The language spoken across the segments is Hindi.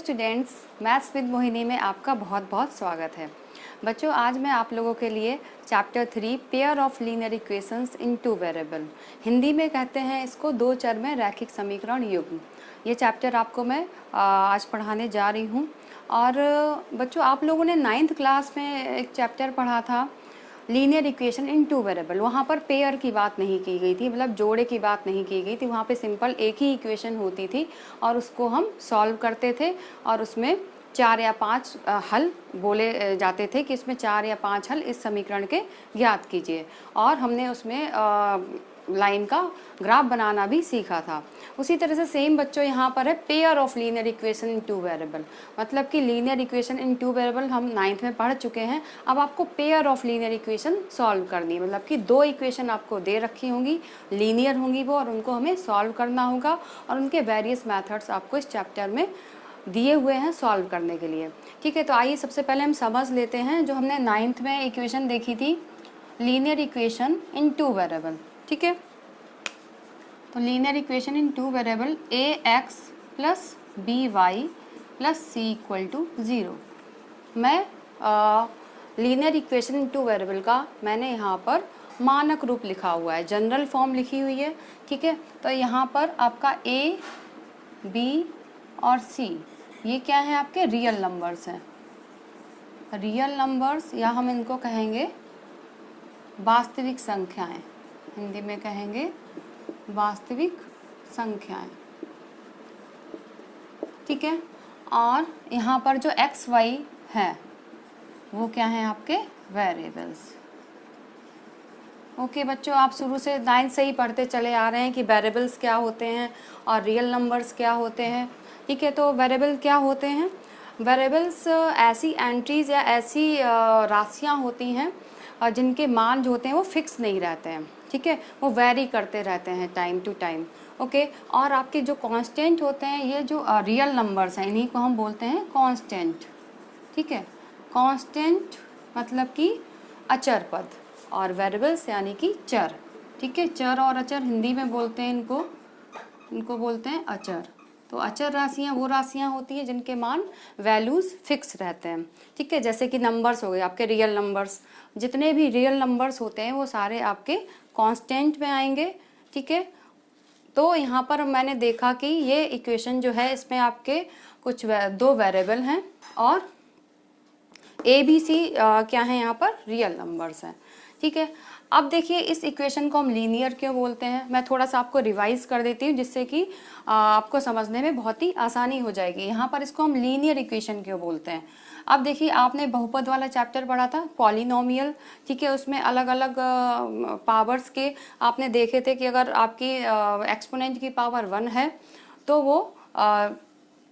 स्टूडेंट्स, मैथ्स विद मोहिनी में आपका बहुत बहुत स्वागत है। बच्चों, आज मैं आप लोगों के लिए chapter 3 pair of linear equations in two variable, Hindi में कहते हैं इसको दो चर में रैखिक समीकरण युग्म, ये चैप्टर आपको मैं आज पढ़ाने जा रही हूँ। और बच्चों, आप लोगों ने 9th क्लास में एक चैप्टर पढ़ा था linear equation in two variable. वहाँ पर पेयर की बात नहीं की गई थी, मतलब जोड़े की बात नहीं की गई थी। वहाँ पे सिंपल एक ही इक्वेशन होती थी और उसको हम सॉल्व करते थे और उसमें 4 या 5 हल बोले जाते थे कि इसमें 4 या 5 हल इस समीकरण के ज्ञात कीजिए। और हमने उसमें लाइन का ग्राफ बनाना भी सीखा था। उसी तरह से सेम बच्चों यहाँ पर है pair of linear equation in two variable, मतलब कि linear equation in two variable हम 9th में पढ़ चुके हैं। अब आपको pair of linear equation solve करनी है, मतलब कि दो इक्वेशन आपको दे रखी होंगी, लीनियर होंगी वो, और उनको हमें सॉल्व करना होगा। और उनके वेरियस मेथड्स आपको इस चैप्टर में दिए हुए हैं सॉल्व करने के लिए। ठीक है, तो आइए सबसे पहले हम समझ लेते हैं जो हमने 9th में इक्वेशन देखी थी, linear equation in two variable. ठीक है, तो linear equation in two variable a x plus b y plus c equal to 0। मैं linear equation in two variable का मैंने यहाँ पर मानक रूप लिखा हुआ है, जनरल फॉर्म लिखी हुई है। ठीक है, तो यहाँ पर आपका ए बी और सी ये क्या है, आपके रियल नंबर्स हैं। रियल नंबर्स या हम इनको कहेंगे वास्तविक संख्याएं, हिंदी में कहेंगे वास्तविक संख्याएं। ठीक है, और यहाँ पर जो एक्स वाई है वो क्या है, आपके वेरिएबल्स। ओके बच्चों, आप शुरू से 9th से ही पढ़ते चले आ रहे हैं कि वेरिएबल्स क्या होते हैं और रियल नंबर्स क्या होते हैं। ठीक है, तो वेरिएबल क्या होते हैं? वेरिएबल्स ऐसी एंट्रीज या ऐसी राशियाँ होती हैं जिनके मान जो होते हैं वो फिक्स नहीं रहते हैं। ठीक है, वो वैरी करते रहते हैं टाइम टू टाइम। ओके, और आपके जो कांस्टेंट होते हैं, ये जो रियल नंबर्स हैं, इन्हीं को हम बोलते हैं कांस्टेंट। ठीक है, कांस्टेंट मतलब कि अचर पद, और वेरिएबल्स यानी कि चर। ठीक है, चर और अचर हिंदी में बोलते हैं इनको बोलते हैं अचर। तो अचर राशियाँ वो राशियाँ होती हैं जिनके मान वैल्यूज़ फिक्स रहते हैं। ठीक है, जैसे कि नंबर्स हो गए आपके रियल नंबर्स, जितने भी रियल नंबर्स होते हैं वो सारे आपके कांस्टेंट में आएंगे। ठीक है, तो यहाँ पर मैंने देखा कि ये इक्वेशन जो है इसमें आपके कुछ दो वेरिएबल हैं और ए बी सी क्या है, यहाँ पर रियल नंबर्स हैं। ठीक है, अब देखिए इस इक्वेशन को हम लीनियर क्यों बोलते हैं, मैं थोड़ा सा आपको रिवाइज कर देती हूँ जिससे कि आपको समझने में बहुत ही आसानी हो जाएगी। यहाँ पर इसको हम लीनियर इक्वेशन क्यों बोलते हैं। अब देखिए, आपने बहुपद वाला चैप्टर पढ़ा था, पॉलिनोमियल। ठीक है, उसमें अलग अलग पावर्स के आपने देखे थे कि अगर आपकी एक्सपोनेंट की पावर 1 है तो वो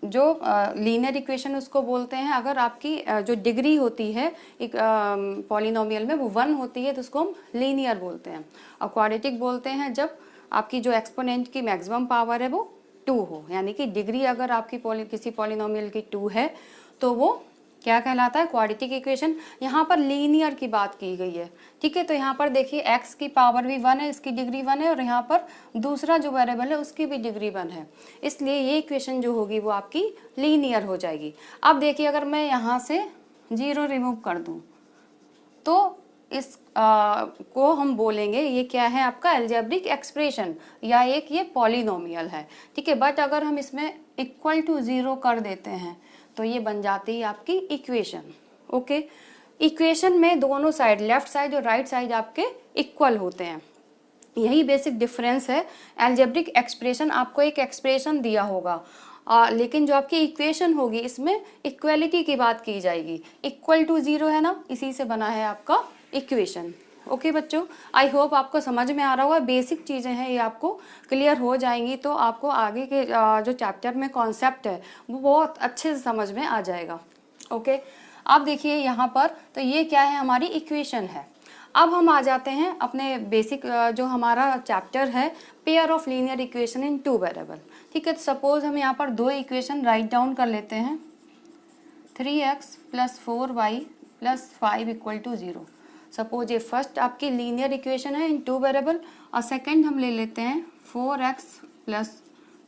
जो लीनियर इक्वेशन उसको बोलते हैं। अगर आपकी जो डिग्री होती है एक पॉलिनोमियल में वो 1 होती है तो उसको हम लीनियर बोलते हैं। और क्वाड्रेटिक बोलते हैं जब आपकी जो एक्सपोनेंट की मैक्सिमम पावर है वो 2 हो, यानी कि डिग्री अगर आपकी किसी पॉलिनोमियल की 2 है तो वो क्या कहलाता है, क्वाड्रेटिक इक्वेशन। यहाँ पर लीनियर की बात की गई है। ठीक है, तो यहाँ पर देखिए x की पावर भी 1 है, इसकी डिग्री 1 है, और यहाँ पर दूसरा जो वेरिएबल है उसकी भी डिग्री 1 है, इसलिए ये इक्वेशन जो होगी वो आपकी लीनियर हो जाएगी। अब देखिए, अगर मैं यहाँ से 0 रिमूव कर दूँ तो इस को हम बोलेंगे ये क्या है, आपका अलजेब्रिक एक्सप्रेशन या एक ये पॉलिनोमियल है। ठीक है, बट अगर हम इसमें इक्वल टू 0 कर देते हैं तो ये बन जाती है आपकी इक्वेशन। ओके, इक्वेशन में दोनों साइड, लेफ्ट साइड और राइट साइड आपके इक्वल होते हैं, यही बेसिक डिफरेंस है। अलजेब्रिक एक्सप्रेशन आपको एक एक्सप्रेशन दिया होगा, लेकिन जो आपकी इक्वेशन होगी इसमें इक्वलिटी की बात की जाएगी। इक्वल टू 0 है ना, इसी से बना है आपका इक्वेशन। ओके बच्चों, आई होप आपको समझ में आ रहा होगा। बेसिक चीज़ें हैं ये आपको क्लियर हो जाएंगी तो आपको आगे के जो चैप्टर में कॉन्सेप्ट है वो बहुत अच्छे से समझ में आ जाएगा। ओके, अब देखिए यहाँ पर, तो ये क्या है, हमारी इक्वेशन है। अब हम आ जाते हैं अपने बेसिक जो हमारा चैप्टर है pair of linear equation in two variable. ठीक है, तो सपोज हम यहाँ पर दो इक्वेशन राइट डाउन कर लेते हैं, 3x plus 4y plus 5 equal to 0। Suppose ये फर्स्ट आपकी लीनियर इक्वेशन है इन टू वेरिएबल, और सेकंड हम ले लेते हैं 4x plus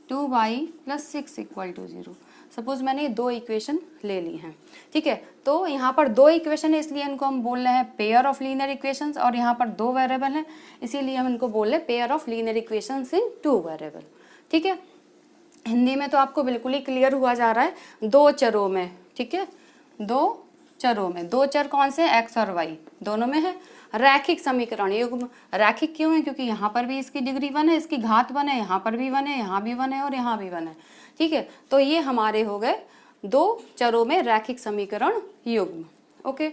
2y plus 6 equal to 0। Suppose मैंने ये 2 इक्वेशन ले ली हैं, ठीक है। तो यहाँ पर 2 इक्वेशन है इसलिए इनको हम बोल रहे हैं पेयर ऑफ लीनियर इक्वेशंस, और यहाँ पर 2 वेरिएबल हैं इसीलिए हम इनको बोल रहे हैं pair of linear equations in 2 variable, ठीक है। हिंदी में तो आपको बिल्कुल ही क्लियर हुआ जा रहा है 2 चरों में, ठीक है। 2 चरों में 2 चर कौन से हैं, एक्स और वाई दोनों में है। रैखिक समीकरण युग्म, रैखिक क्यों है, क्योंकि यहाँ पर भी इसकी डिग्री 1 है, इसकी घात 1 है, यहाँ पर भी 1 है, यहाँ भी 1 है और यहाँ भी 1 है, ठीक है। तो ये हमारे हो गए 2 चरों में रैखिक समीकरण युग्म, ओके।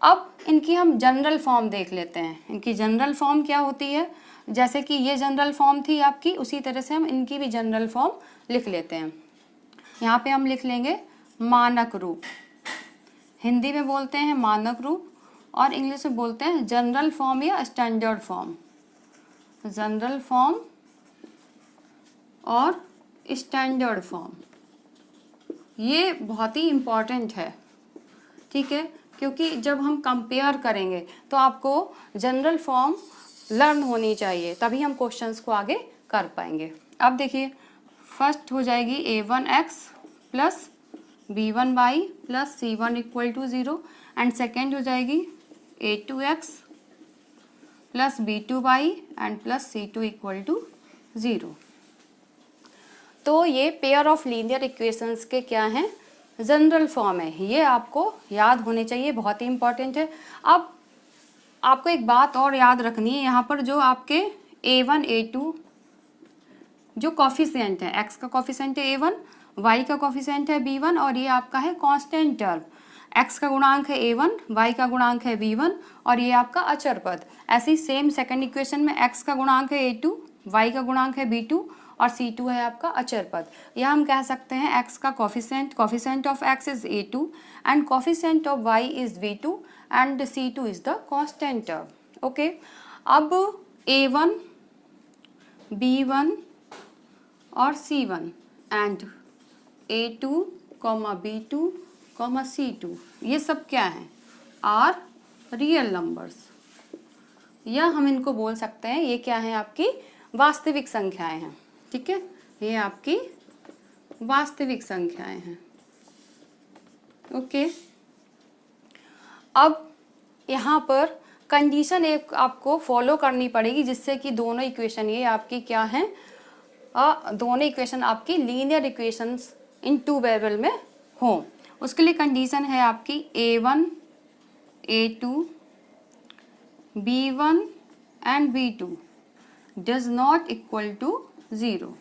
अब इनकी हम जनरल फॉर्म देख लेते हैं। इनकी जनरल फॉर्म क्या होती है, जैसे कि ये जनरल फॉर्म थी आपकी, उसी तरह से हम इनकी भी जनरल फॉर्म लिख लेते हैं। यहाँ पे हम लिख लेंगे मानक रूप, हिंदी में बोलते हैं मानक रूप और इंग्लिश में बोलते हैं जनरल फॉर्म या स्टैंडर्ड फॉर्म। जनरल फॉर्म और स्टैंडर्ड फॉर्म ये बहुत ही इम्पॉर्टेंट है, ठीक है, क्योंकि जब हम कंपेयर करेंगे तो आपको जनरल फॉर्म लर्न होनी चाहिए, तभी हम क्वेश्चंस को आगे कर पाएंगे। अब देखिए फर्स्ट हो जाएगी a1x plus b1y plus c1 equal to 0 and second हो जाएगी a2x plus b2y and plus c2 equal to 0। तो ये पेयर ऑफ लीनियर इक्वेशंस के क्या हैं, जनरल फॉर्म है, ये आपको याद होने चाहिए, बहुत ही इंपॉर्टेंट है। अब आपको एक बात और याद रखनी है, यहाँ पर जो आपके a1 a2 जो कॉफिशिएंट है, x का कॉफिशिएंट है a1, y का कॉफिशिएंट है b1 और ये आपका है कांस्टेंट टर्म, x का गुणांक है a1, y का गुणांक है b1 और ये आपका अचर पद। ऐसी सेम सेकंड इक्वेशन में x का गुणांक है a2, y का गुणांक है b2 और c2 है आपका अचर पद। यह हम कह सकते हैं x का coefficient of x is a2 and coefficient of y is b2 and c2 is the constant term, okay. अब a1, b1 और c1 and a2, b2, c2 ये सब क्या हैं, आर रियल नंबर्स, या हम इनको बोल सकते हैं ये क्या है, आपकी वास्तविक संख्याएं हैं, ठीक है। ये आपकी वास्तविक संख्याएं हैं, ओके। अब यहाँ पर कंडीशन एक आपको फॉलो करनी पड़ेगी जिससे कि दोनों इक्वेशन ये आपकी क्या हैं, दोनों इक्वेशन आपकी लीनियर इक्वेशंस इन 2 वेरिएबल में हो। उसके लिए कंडीशन है आपकी a1, a2, b1 and b2 does not equal to 0,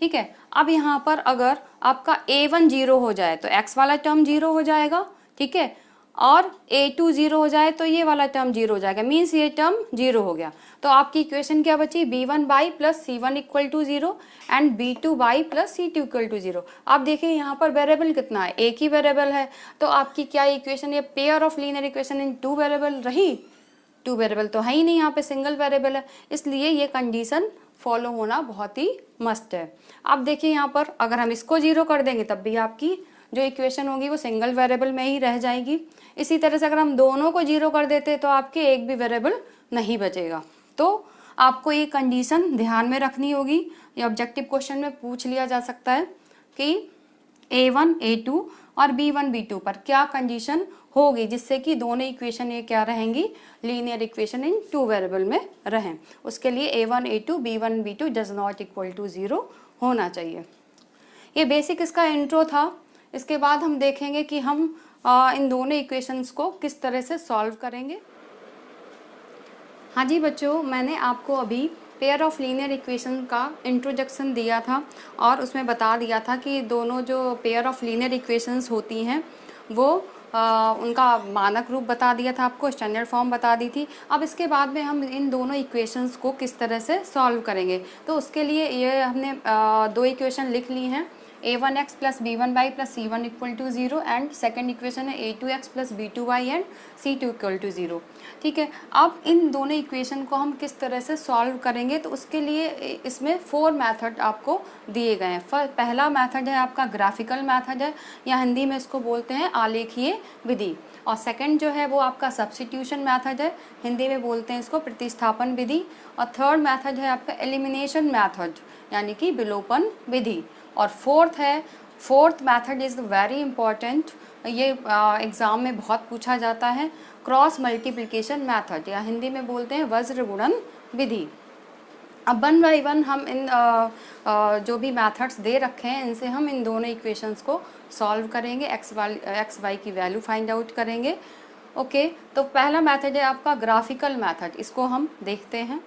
ठीक है। अब यहाँ पर अगर आपका a1 0 हो जाए तो x वाला टर्म 0 हो जाएगा, ठीक है, और a2 0 हो जाए तो ये वाला टर्म 0 हो जाएगा, मीन्स ये टर्म 0 हो गया। तो आपकी इक्वेशन क्या बची, b1y plus c1 equal to 0 and b2y plus c2 equal to 0। आप देखिए यहाँ पर वेरिएबल कितना है, एक ही वेरिएबल है, तो आपकी क्या इक्वेशन, ये pair of linear equation in 2 variable रही। 2 वेरिएबल तो है ही नहीं, यहाँ पे सिंगल वेरिएबल है, इसलिए ये कंडीशन फॉलो होना बहुत ही मस्ट है। अब देखिए यहाँ पर अगर हम इसको 0 कर देंगे तब भी आपकी जो इक्वेशन होगी वो सिंगल वेरिएबल में ही रह जाएगी। इसी तरह से अगर हम दोनों को 0 कर देते तो आपके एक भी वेरिएबल नहीं बचेगा। तो आपको ये कंडीशन ध्यान में रखनी होगी, ये ऑब्जेक्टिव क्वेश्चन में पूछ लिया जा सकता है कि a1 a2 और b1 b2 पर क्या कंडीशन होगी जिससे कि दोनों इक्वेशन ये क्या रहेंगी, लीनियर इक्वेशन इन 2 वेरिएबल में रहें। उसके लिए a1 a2 b1 b2 does not equal to 0 होना चाहिए। ये बेसिक इसका इंट्रो था। इसके बाद हम देखेंगे कि हम इन दोनों इक्वेशंस को किस तरह से सॉल्व करेंगे। हाँ जी बच्चों, मैंने आपको अभी पेयर ऑफ लीनियर इक्वेशन का इंट्रोडक्शन दिया था और उसमें बता दिया था कि दोनों जो पेयर ऑफ लीनियर इक्वेशंस होती हैं वो उनका मानक रूप बता दिया था आपको, स्टैंडर्ड फॉर्म बता दी थी। अब इसके बाद में हम इन दोनों इक्वेशंस को किस तरह से सॉल्व करेंगे, तो उसके लिए ये हमने 2 इक्वेशन लिख ली हैं, a1x plus b1y plus c1 equal to 0 and second equation है a2x plus b2y and c2 equal to 0, ठीक है। अब इन दोनों इक्वेशन को हम किस तरह से सॉल्व करेंगे, तो उसके लिए इसमें 4 मेथड आपको दिए गए हैं। पहला मेथड है आपका ग्राफिकल मेथड है, या हिंदी में इसको बोलते हैं आलेखीय विधि, और सेकंड जो है वो आपका सब्स्टिट्यूशन मेथड है, हिंदी में बोलते हैं इसको प्रतिस्थापन विधि, और थर्ड मेथड है आपका एलिमिनेशन मेथड यानी कि विलोपन विधि, और फोर्थ है fourth method is very important, ये एग्ज़ाम में बहुत पूछा जाता है, क्रॉस मल्टीप्लिकेशन मेथड, या हिंदी में बोलते हैं वज्र गुणन विधि। अब 1 बाई 1 हम इन जो भी मेथड्स दे रखे हैं इनसे हम इन दोनों इक्वेशंस को सॉल्व करेंगे, एक्स वाई की वैल्यू फाइंड आउट करेंगे। ओके, तो पहला मेथड है आपका ग्राफिकल मेथड, इसको हम देखते हैं।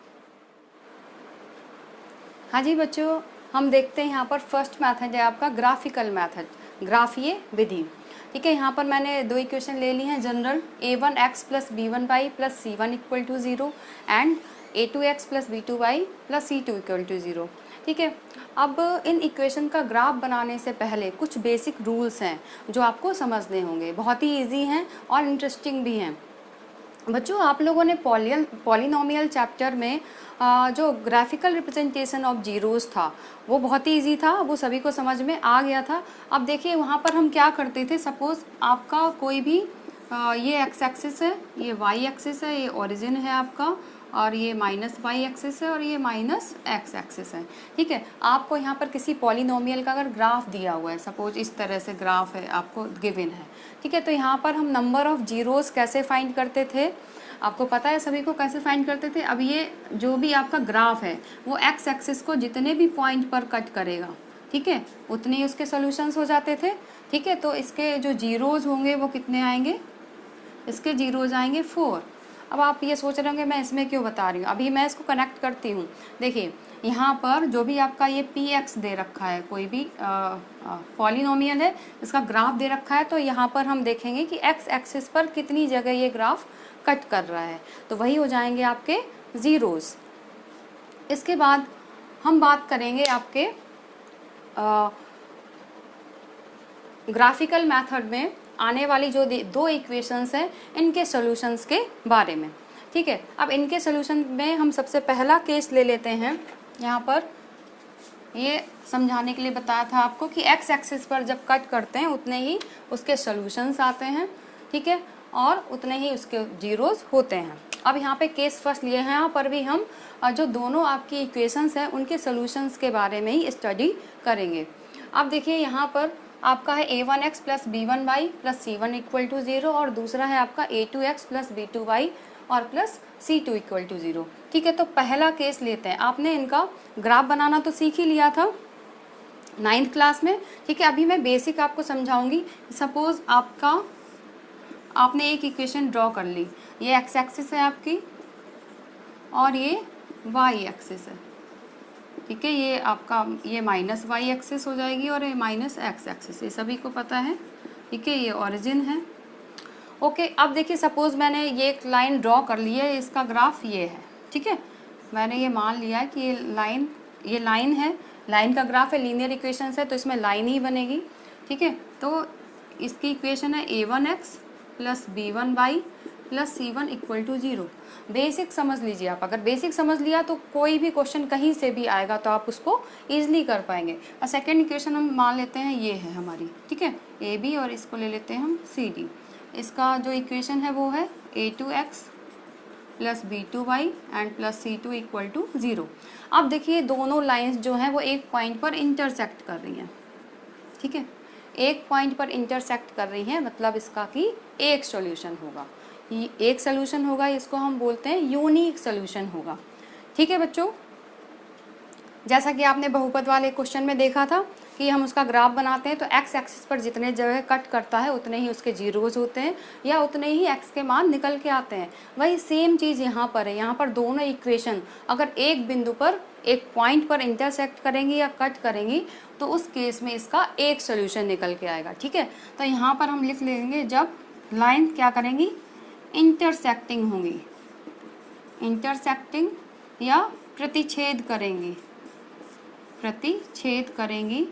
हाँ जी बच्चों, हम देखते हैं यहाँ पर फर्स्ट मेथड है आपका ग्राफिकल मेथड, ग्राफीय विधि। ठीक है, यहाँ पर मैंने दो इक्वेशन ले ली हैं general, a1x plus b1y plus c1 equal to 0 and a2x plus b2y plus c2 equal to 0। ठीक है, अब इन इक्वेशन का ग्राफ बनाने से पहले कुछ बेसिक रूल्स हैं जो आपको समझने होंगे, बहुत ही ईजी हैं और इंटरेस्टिंग भी हैं। बच्चों, आप लोगों ने पॉलिनोमियल चैप्टर में जो ग्राफिकल रिप्रेजेंटेशन ऑफ जीरोस था वो बहुत ही ईजी था, वो सभी को समझ में आ गया था। अब देखिए वहाँ पर हम क्या करते थे, सपोज़ आपका कोई भी ये एक्स एक्सिस है, ये वाई एक्सिस है, ये ओरिजिन है आपका, और ये माइनस वाई एक्सिस है और ये माइनस एक्स एक्सिस है। ठीक है, आपको यहाँ पर किसी पॉलिनोमियल का अगर ग्राफ दिया हुआ है, सपोज इस तरह से ग्राफ है आपको गिवन है। ठीक है, तो यहाँ पर हम नंबर ऑफ़ जीरोस कैसे फाइंड करते थे, आपको पता है सभी को कैसे फाइंड करते थे। अब ये जो भी आपका ग्राफ है वो एक्स एक्सिस को जितने भी पॉइंट पर कट करेगा, ठीक है, उतने ही उसके सॉल्यूशंस हो जाते थे। ठीक है, तो इसके जो जीरोज़ होंगे वो कितने आएंगे, इसके जीरोज़ आएंगे 4। अब आप ये सोच रहे होंगे मैं इसमें क्यों बता रही हूँ, अभी मैं इसको कनेक्ट करती हूँ। देखिए यहाँ पर जो भी आपका ये पी एक्स दे रखा है, कोई भी पॉलिनोमियल है, इसका ग्राफ दे रखा है, तो यहाँ पर हम देखेंगे कि एक्स एक्सिस पर कितनी जगह ये ग्राफ कट कर रहा है, तो वही हो जाएंगे आपके ज़ीरोज़। इसके बाद हम बात करेंगे आपके ग्राफिकल मेथड में आने वाली जो दो इक्वेशंस हैं इनके सॉल्यूशंस के बारे में। ठीक है, अब इनके सॉल्यूशन में हम सबसे पहला केस ले लेते हैं। यहाँ पर ये समझाने के लिए बताया था आपको कि एक्स एक्सिस पर जब कट करते हैं उतने ही उसके सॉल्यूशंस आते हैं। ठीक है, और उतने ही उसके जीरोज़ होते हैं। अब यहाँ पे केस फर्स्ट लिए हैं, यहाँ पर भी हम जो दोनों आपकी इक्वेशंस हैं उनके सॉल्यूशंस के बारे में ही स्टडी करेंगे। अब देखिए यहाँ पर आपका है a1x plus b1y plus c1 equal to 0 और दूसरा है आपका a2x प्लस b2y और प्लस c2 इक्वल टू 0। ठीक है, तो पहला केस लेते हैं। आपने इनका ग्राफ बनाना तो सीख ही लिया था 9th क्लास में। ठीक है, अभी मैं बेसिक आपको समझाऊंगी। सपोज़ आपने एक इक्वेशन ड्रॉ कर ली, ये एक्स एक्सिस है आपकी और ये वाई एक्सिस है। ठीक है, ये आपका ये माइनस वाई एक्सिस हो जाएगी और ये माइनस एक्स एक्सिस, ये सभी को पता है। ठीक है, ये ओरिजिन है। ओके, अब देखिए सपोज़ मैंने ये एक लाइन ड्रॉ कर ली है, इसका ग्राफ ये है। ठीक है, मैंने ये मान लिया है कि ये लाइन है, लाइन का ग्राफ है, लीनियर इक्वेशन है तो इसमें लाइन ही बनेगी। ठीक है, तो इसकी इक्वेशन है a1x plus b1y plus c1 equal to 0। Basic समझ लीजिए आप, अगर बेसिक समझ लिया तो कोई भी क्वेश्चन कहीं से भी आएगा तो आप उसको ईजिली कर पाएंगे। और सेकेंड इक्वेशन हम मान लेते हैं ये है हमारी, ठीक है, ए बी, और इसको ले लेते हैं हम सी डी। इसका जो इक्वेशन है वो है a2x plus b2y and plus c2 equal to 0। अब देखिए दोनों लाइंस जो हैं वो एक पॉइंट पर इंटरसेक्ट कर रही हैं। ठीक है, एक पॉइंट पर इंटरसेक्ट कर रही हैं, मतलब इसका कि एक सॉल्यूशन होगा। ये एक सॉल्यूशन होगा, इसको हम बोलते हैं यूनिक सॉल्यूशन होगा। ठीक है बच्चों, जैसा कि आपने बहुपद वाले क्वेश्चन में देखा था कि हम उसका ग्राफ बनाते हैं तो एक्स एक्सिस पर जितने जगह कट करता है उतने ही उसके जीरोज़ होते हैं या उतने ही एक्स के मान निकल के आते हैं। वही सेम चीज़ यहाँ पर है। यहाँ पर दोनों इक्वेशन अगर एक बिंदु पर एक पॉइंट पर इंटरसेक्ट करेंगी या कट करेंगी तो उस केस में इसका एक सोल्यूशन निकल के आएगा। ठीक है, तो यहाँ पर हम लिख लेंगे जब लाइन क्या करेंगी, इंटरसेक्टिंग होंगी, इंटरसेक्टिंग या प्रतिच्छेद करेंगी, प्रतिच्छेद करेंगी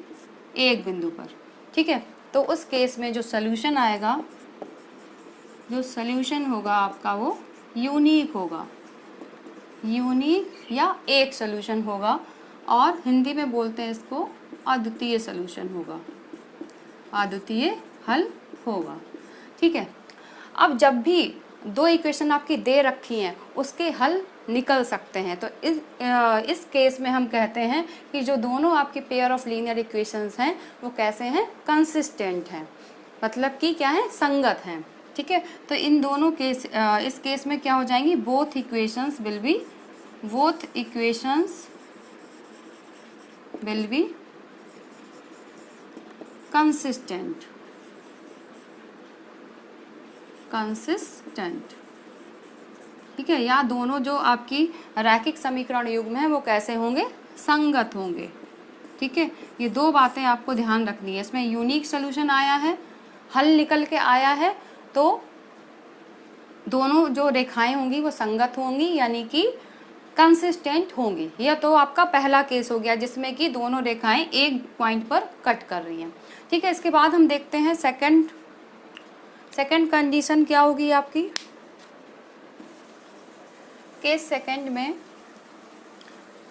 एक बिंदु पर। ठीक है, तो उस केस में जो सॉल्यूशन आएगा, जो सॉल्यूशन होगा आपका वो यूनिक होगा, यूनिक या एक सॉल्यूशन होगा, और हिंदी में बोलते हैं इसको अद्वितीय सॉल्यूशन होगा, अद्वितीय हल होगा। ठीक है, अब जब भी दो इक्वेशन आपकी दे रखी हैं उसके हल निकल सकते हैं। तो इस केस में हम कहते हैं कि जो दोनों आपके पेयर ऑफ लीनियर इक्वेशंस हैं वो कैसे हैं, कंसिस्टेंट हैं, मतलब कि क्या है, संगत हैं। ठीक है, तो इन दोनों केस इस केस में क्या हो जाएंगी, both equations will be consistent. ठीक है, या दोनों जो आपकी रैखिक समीकरण युग्म है वो कैसे होंगे, संगत होंगे। ठीक है, ये दो बातें आपको ध्यान रखनी है। इसमें यूनिक सोल्यूशन आया है, हल निकल के आया है, तो दोनों जो रेखाएं होंगी वो संगत होंगी, यानी कि कंसिस्टेंट होंगी। यह तो आपका पहला केस हो गया जिसमें कि दोनों रेखाएं एक पॉइंट पर कट कर रही हैं। ठीक है, इसके बाद हम देखते हैं सेकंड कंडीशन क्या होगी आपकी। केस सेकंड में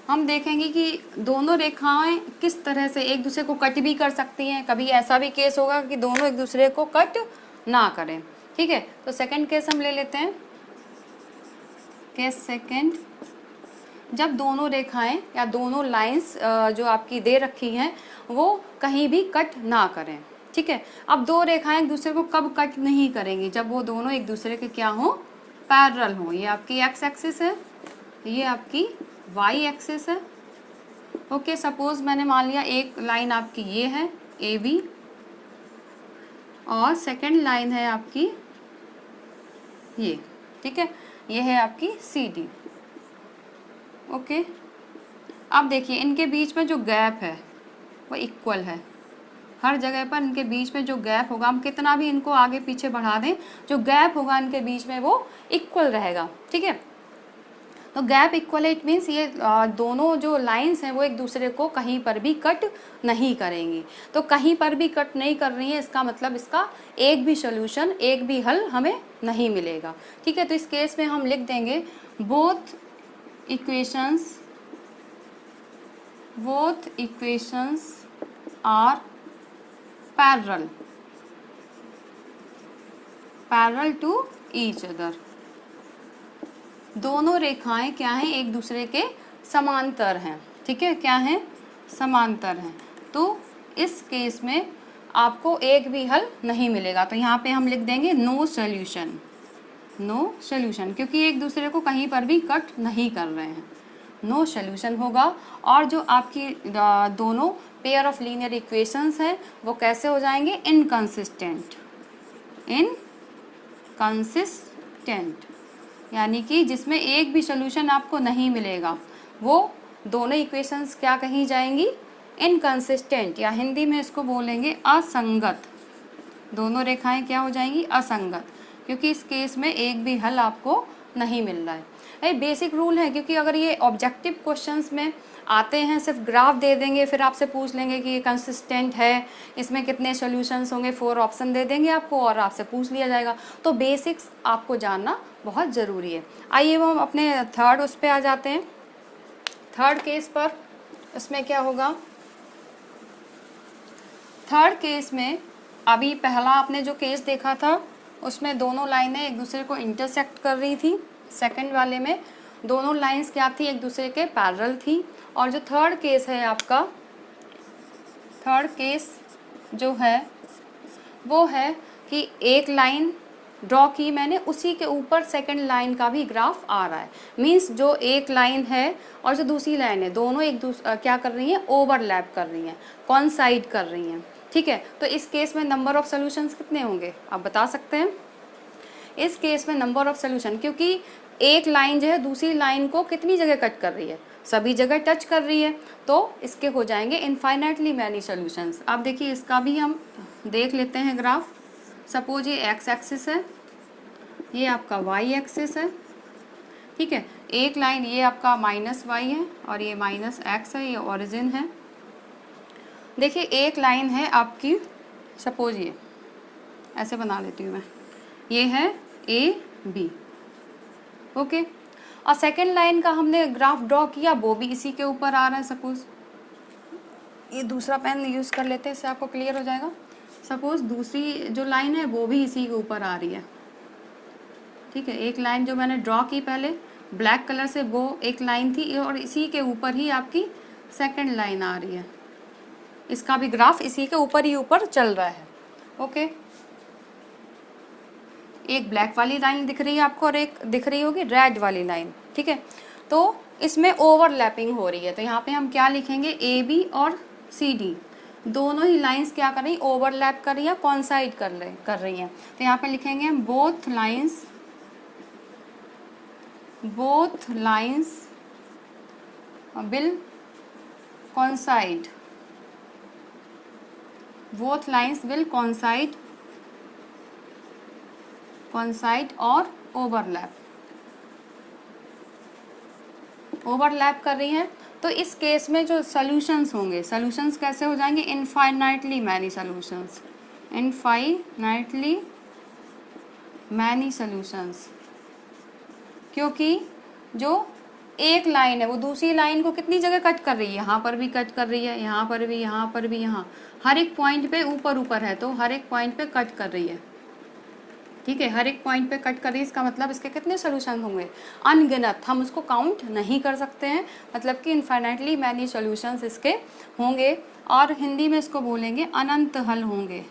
हम देखेंगे कि दोनों रेखाएं किस तरह से एक दूसरे को कट भी कर सकती हैं। कभी ऐसा भी केस होगा कि दोनों एक दूसरे को कट ना करें। ठीक है, तो सेकंड केस हम ले लेते हैं। केस सेकंड, जब दोनों रेखाएं या दोनों लाइंस जो आपकी दे रखी हैं वो कहीं भी कट ना करें। ठीक है, अब दो रेखाएं एक दूसरे को कब कट नहीं करेंगी, जब वो दोनों एक दूसरे के क्या हो, पैरेलल हो। ये आपकी एक्स एक्सिस है, ये आपकी वाई एक्सिस है। ओके, सपोज मैंने मान लिया एक लाइन आपकी ये है ए बी, और सेकंड लाइन है आपकी ये। ठीक है, ये है आपकी सी डी। ओके, अब देखिए इनके बीच में जो गैप है वो इक्वल है। हर जगह पर इनके बीच में जो गैप होगा, हम कितना भी इनको आगे पीछे बढ़ा दें, जो गैप होगा इनके बीच में वो इक्वल रहेगा। ठीक है, तो गैप इक्वल, इट मीन्स ये दोनों जो लाइंस हैं वो एक दूसरे को कहीं पर भी कट नहीं करेंगी। तो कहीं पर भी कट नहीं कर रही है, इसका मतलब इसका एक भी सोल्यूशन, एक भी हल हमें नहीं मिलेगा। ठीक है, तो इस केस में हम लिख देंगे both equations are parallel to each other. दोनों रेखाएं क्या हैं, एक दूसरे के समांतर हैं। ठीक है, क्या हैं, समांतर हैं। तो इस केस में आपको एक भी हल नहीं मिलेगा। तो यहाँ पे हम लिख देंगे नो सॉल्यूशन, क्योंकि एक दूसरे को कहीं पर भी कट नहीं कर रहे हैं, नो सॉल्यूशन होगा। और जो आपकी दोनों पेयर ऑफ लीनियर इक्वेशंस हैं वो कैसे हो जाएंगे, इनकंसिस्टेंट, यानी कि जिसमें एक भी सोल्यूशन आपको नहीं मिलेगा, वो दोनों इक्वेशंस क्या कही जाएंगी, इनकंसिस्टेंट, या हिंदी में इसको बोलेंगे असंगत। दोनों रेखाएं क्या हो जाएंगी, असंगत, क्योंकि इस केस में एक भी हल आपको नहीं मिल रहा है। ये बेसिक रूल है, क्योंकि अगर ये ऑब्जेक्टिव क्वेश्चंस में आते हैं, सिर्फ ग्राफ दे देंगे, फिर आपसे पूछ लेंगे कि ये कंसिस्टेंट है, इसमें कितने सॉल्यूशंस होंगे, 4 ऑप्शन दे देंगे आपको और आपसे पूछ लिया जाएगा। तो बेसिक्स आपको जानना बहुत ज़रूरी है। आइए वो हम अपने थर्ड उस पर आ जाते हैं, थर्ड केस पर। इसमें क्या होगा, थर्ड केस में अभी पहला आपने जो केस देखा था उसमें दोनों लाइनें एक दूसरे को इंटरसेक्ट कर रही थी। सेकंड वाले में दोनों लाइंस क्या थी, एक दूसरे के पैरेलल थी। और जो थर्ड केस है आपका, थर्ड केस जो है वो है कि एक लाइन ड्रॉ की मैंने, उसी के ऊपर सेकंड लाइन का भी ग्राफ आ रहा है। मींस जो एक लाइन है और जो दूसरी लाइन है, दोनों एक दूसरे क्या कर रही हैं, ओवरलैप कर रही हैं, कॉन्साइड कर रही हैं। ठीक है, तो इस केस में नंबर ऑफ सोल्यूशंस कितने होंगे आप बता सकते हैं। इस केस में नंबर ऑफ सोल्यूशन, क्योंकि एक लाइन जो है दूसरी लाइन को कितनी जगह कट कर रही है, सभी जगह टच कर रही है, तो इसके हो जाएंगे इनफाइनाइटली मैनी सोल्यूशंस। अब देखिए इसका भी हम देख लेते हैं ग्राफ। सपोज ये एक्स एक्सिस है, ये आपका वाई एक्सिस है। ठीक है, एक लाइन ये आपका -y है और ये -x है, ये ओरिजिन है। देखिए एक लाइन है आपकी, सपोज ये ऐसे बना लेती हूँ मैं, ये है ए बी। ओके, और सेकेंड लाइन का हमने ग्राफ ड्रॉ किया, वो भी इसी के ऊपर आ रहा है। सपोज ये दूसरा पेन यूज़ कर लेते हैं, इससे आपको क्लियर हो जाएगा। सपोज दूसरी जो लाइन है वो भी इसी के ऊपर आ रही है। ठीक है, एक लाइन जो मैंने ड्रॉ की पहले ब्लैक कलर से वो एक लाइन थी, और इसी के ऊपर ही आपकी सेकंड लाइन आ रही है, इसका भी ग्राफ इसी के ऊपर ही ऊपर चल रहा है। ओके, एक ब्लैक वाली लाइन दिख रही है आपको और एक दिख रही होगी रेड वाली लाइन। ठीक है, तो इसमें ओवरलैपिंग हो रही है, तो यहाँ पे हम क्या लिखेंगे, ए बी और सी डी दोनों ही लाइंस क्या कर रही हैं, ओवरलैप कर रही है, कॉन्साइड कर रही हैं। तो यहाँ पे लिखेंगे हम both lines will coincide, both lines will coincide और ओवरलैप कर रही हैं। तो इस केस में जो सॉल्यूशंस होंगे, सॉल्यूशंस कैसे हो जाएंगे, इनफाइनाइटली मैनी सॉल्यूशंस, क्योंकि जो एक लाइन है वो दूसरी लाइन को कितनी जगह कट कर रही है, यहाँ पर भी कट कर रही है, यहाँ पर भी, यहाँ पर भी, यहाँ हर एक पॉइंट पे ऊपर है, तो हर एक पॉइंट पे कट कर रही है। ठीक है, हर एक पॉइंट पे कट कर रही है, इसका मतलब इसके कितने सोल्यूशन होंगे, अनगिनत, हम उसको काउंट नहीं कर सकते हैं, मतलब कि इनफाइनाइटली मैनी सॉल्यूशंस इसके होंगे, और हिंदी में इसको बोलेंगे अनंत हल होंगे,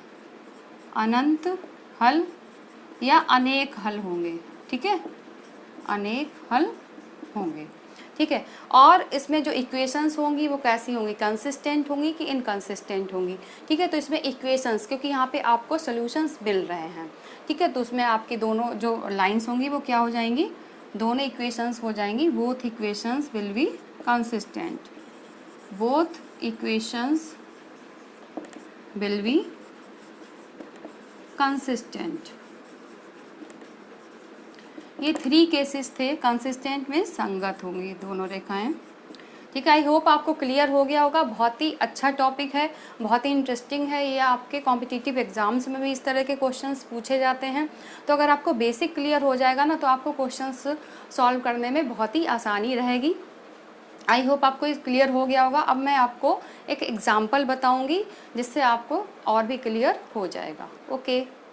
अनंत हल या अनेक हल होंगे। ठीक है, अनेक हल होंगे। ठीक है, और इसमें जो इक्वेशंस होंगी वो कैसी होंगी, कंसिस्टेंट होंगी कि इनकंसिस्टेंट होंगी। ठीक है, तो इसमें इक्वेशंस, क्योंकि यहाँ पे आपको सॉल्यूशंस मिल रहे हैं। ठीक है, तो उसमें आपकी दोनों जो लाइंस होंगी वो क्या हो जाएंगी, दोनों इक्वेशंस हो जाएंगी, both equations will be consistent, both equations will be consistent. ये 3 केसेस थे, कंसिस्टेंट में संगत होंगी दोनों रेखाएं। ठीक है, आई होप आपको क्लियर हो गया होगा। बहुत ही अच्छा टॉपिक है, बहुत ही इंटरेस्टिंग है, ये आपके कॉम्पिटिटिव एग्जाम्स में भी इस तरह के क्वेश्चंस पूछे जाते हैं। तो अगर आपको बेसिक क्लियर हो जाएगा ना, तो आपको क्वेश्चंस सॉल्व करने में बहुत ही आसानी रहेगी। आई होप आपको ये क्लियर हो गया होगा। अब मैं आपको एक एग्जाम्पल बताऊँगी जिससे आपको और भी क्लियर हो जाएगा। ओके,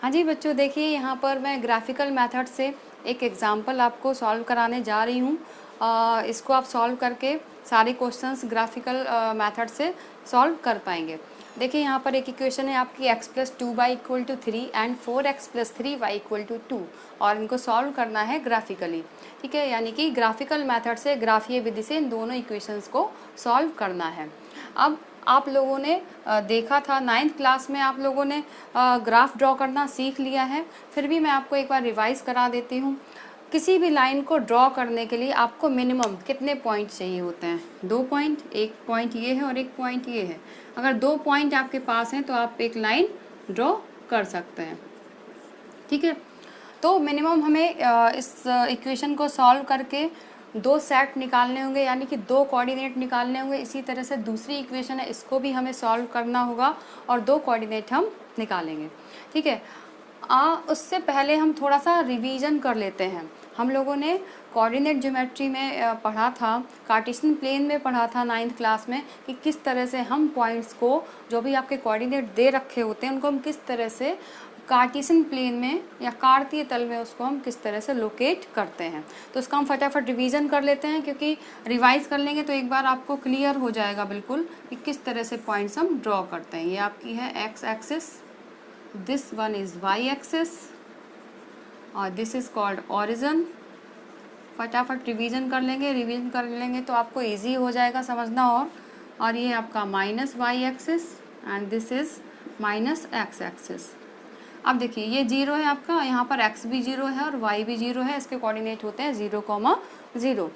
हाँ जी बच्चों, देखिए यहाँ पर मैं ग्राफिकल मेथड से एक एग्जांपल आपको सॉल्व कराने जा रही हूँ। इसको आप सॉल्व करके सारे क्वेश्चंस ग्राफिकल मेथड से सॉल्व कर पाएंगे। देखिए यहाँ पर एक इक्वेशन है आपकी x + 2y = 3 and 4x + 3y = 2, और इनको सॉल्व करना है ग्राफिकली। ठीक है, यानी कि ग्राफिकल मेथड से, ग्राफीय विधि से इन दोनों इक्वेशंस को सॉल्व करना है। अब आप लोगों ने देखा था 9th क्लास में, आप लोगों ने ग्राफ ड्रॉ करना सीख लिया है, फिर भी मैं आपको एक बार रिवाइज़ करा देती हूँ। किसी भी लाइन को ड्रॉ करने के लिए आपको मिनिमम कितने पॉइंट चाहिए होते हैं, 2 पॉइंट, एक पॉइंट ये है और एक पॉइंट ये है। अगर 2 पॉइंट आपके पास हैं तो आप एक लाइन ड्रॉ कर सकते हैं। ठीक है, तो मिनिमम हमें इस इक्वेशन को सॉल्व करके 2 सेट निकालने होंगे, यानी कि 2 कोऑर्डिनेट निकालने होंगे। इसी तरह से दूसरी इक्वेशन है, इसको भी हमें सॉल्व करना होगा और 2 कोऑर्डिनेट हम निकालेंगे। ठीक है, उससे पहले हम थोड़ा सा रिवीजन कर लेते हैं। हम लोगों ने कोऑर्डिनेट ज्योमेट्री में पढ़ा था, कार्टेशियन प्लेन में पढ़ा था 9th क्लास में, कि किस तरह से हम पॉइंट्स को, जो भी आपके कोऑर्डिनेट दे रखे होते हैं, उनको हम किस तरह से कार्टेशियन प्लेन में या कार्तीय तल में उसको हम किस तरह से लोकेट करते हैं। तो उसका हम फटाफट रिवीजन कर लेते हैं, क्योंकि रिवाइज कर लेंगे तो एक बार आपको क्लियर हो जाएगा बिल्कुल कि किस तरह से पॉइंट्स हम ड्रॉ करते हैं। ये आपकी है x axis, this one is why axis, और दिस इज़ कॉल्ड ऑरिजिन। फटाफट रिवीजन कर लेंगे तो आपको ईजी हो जाएगा समझना। और ये आपका minus y axis and this is minus x axis. अब देखिए ये 0 है आपका, यहाँ पर x भी 0 है और y भी 0 है, इसके कोऑर्डिनेट होते हैं 0,0।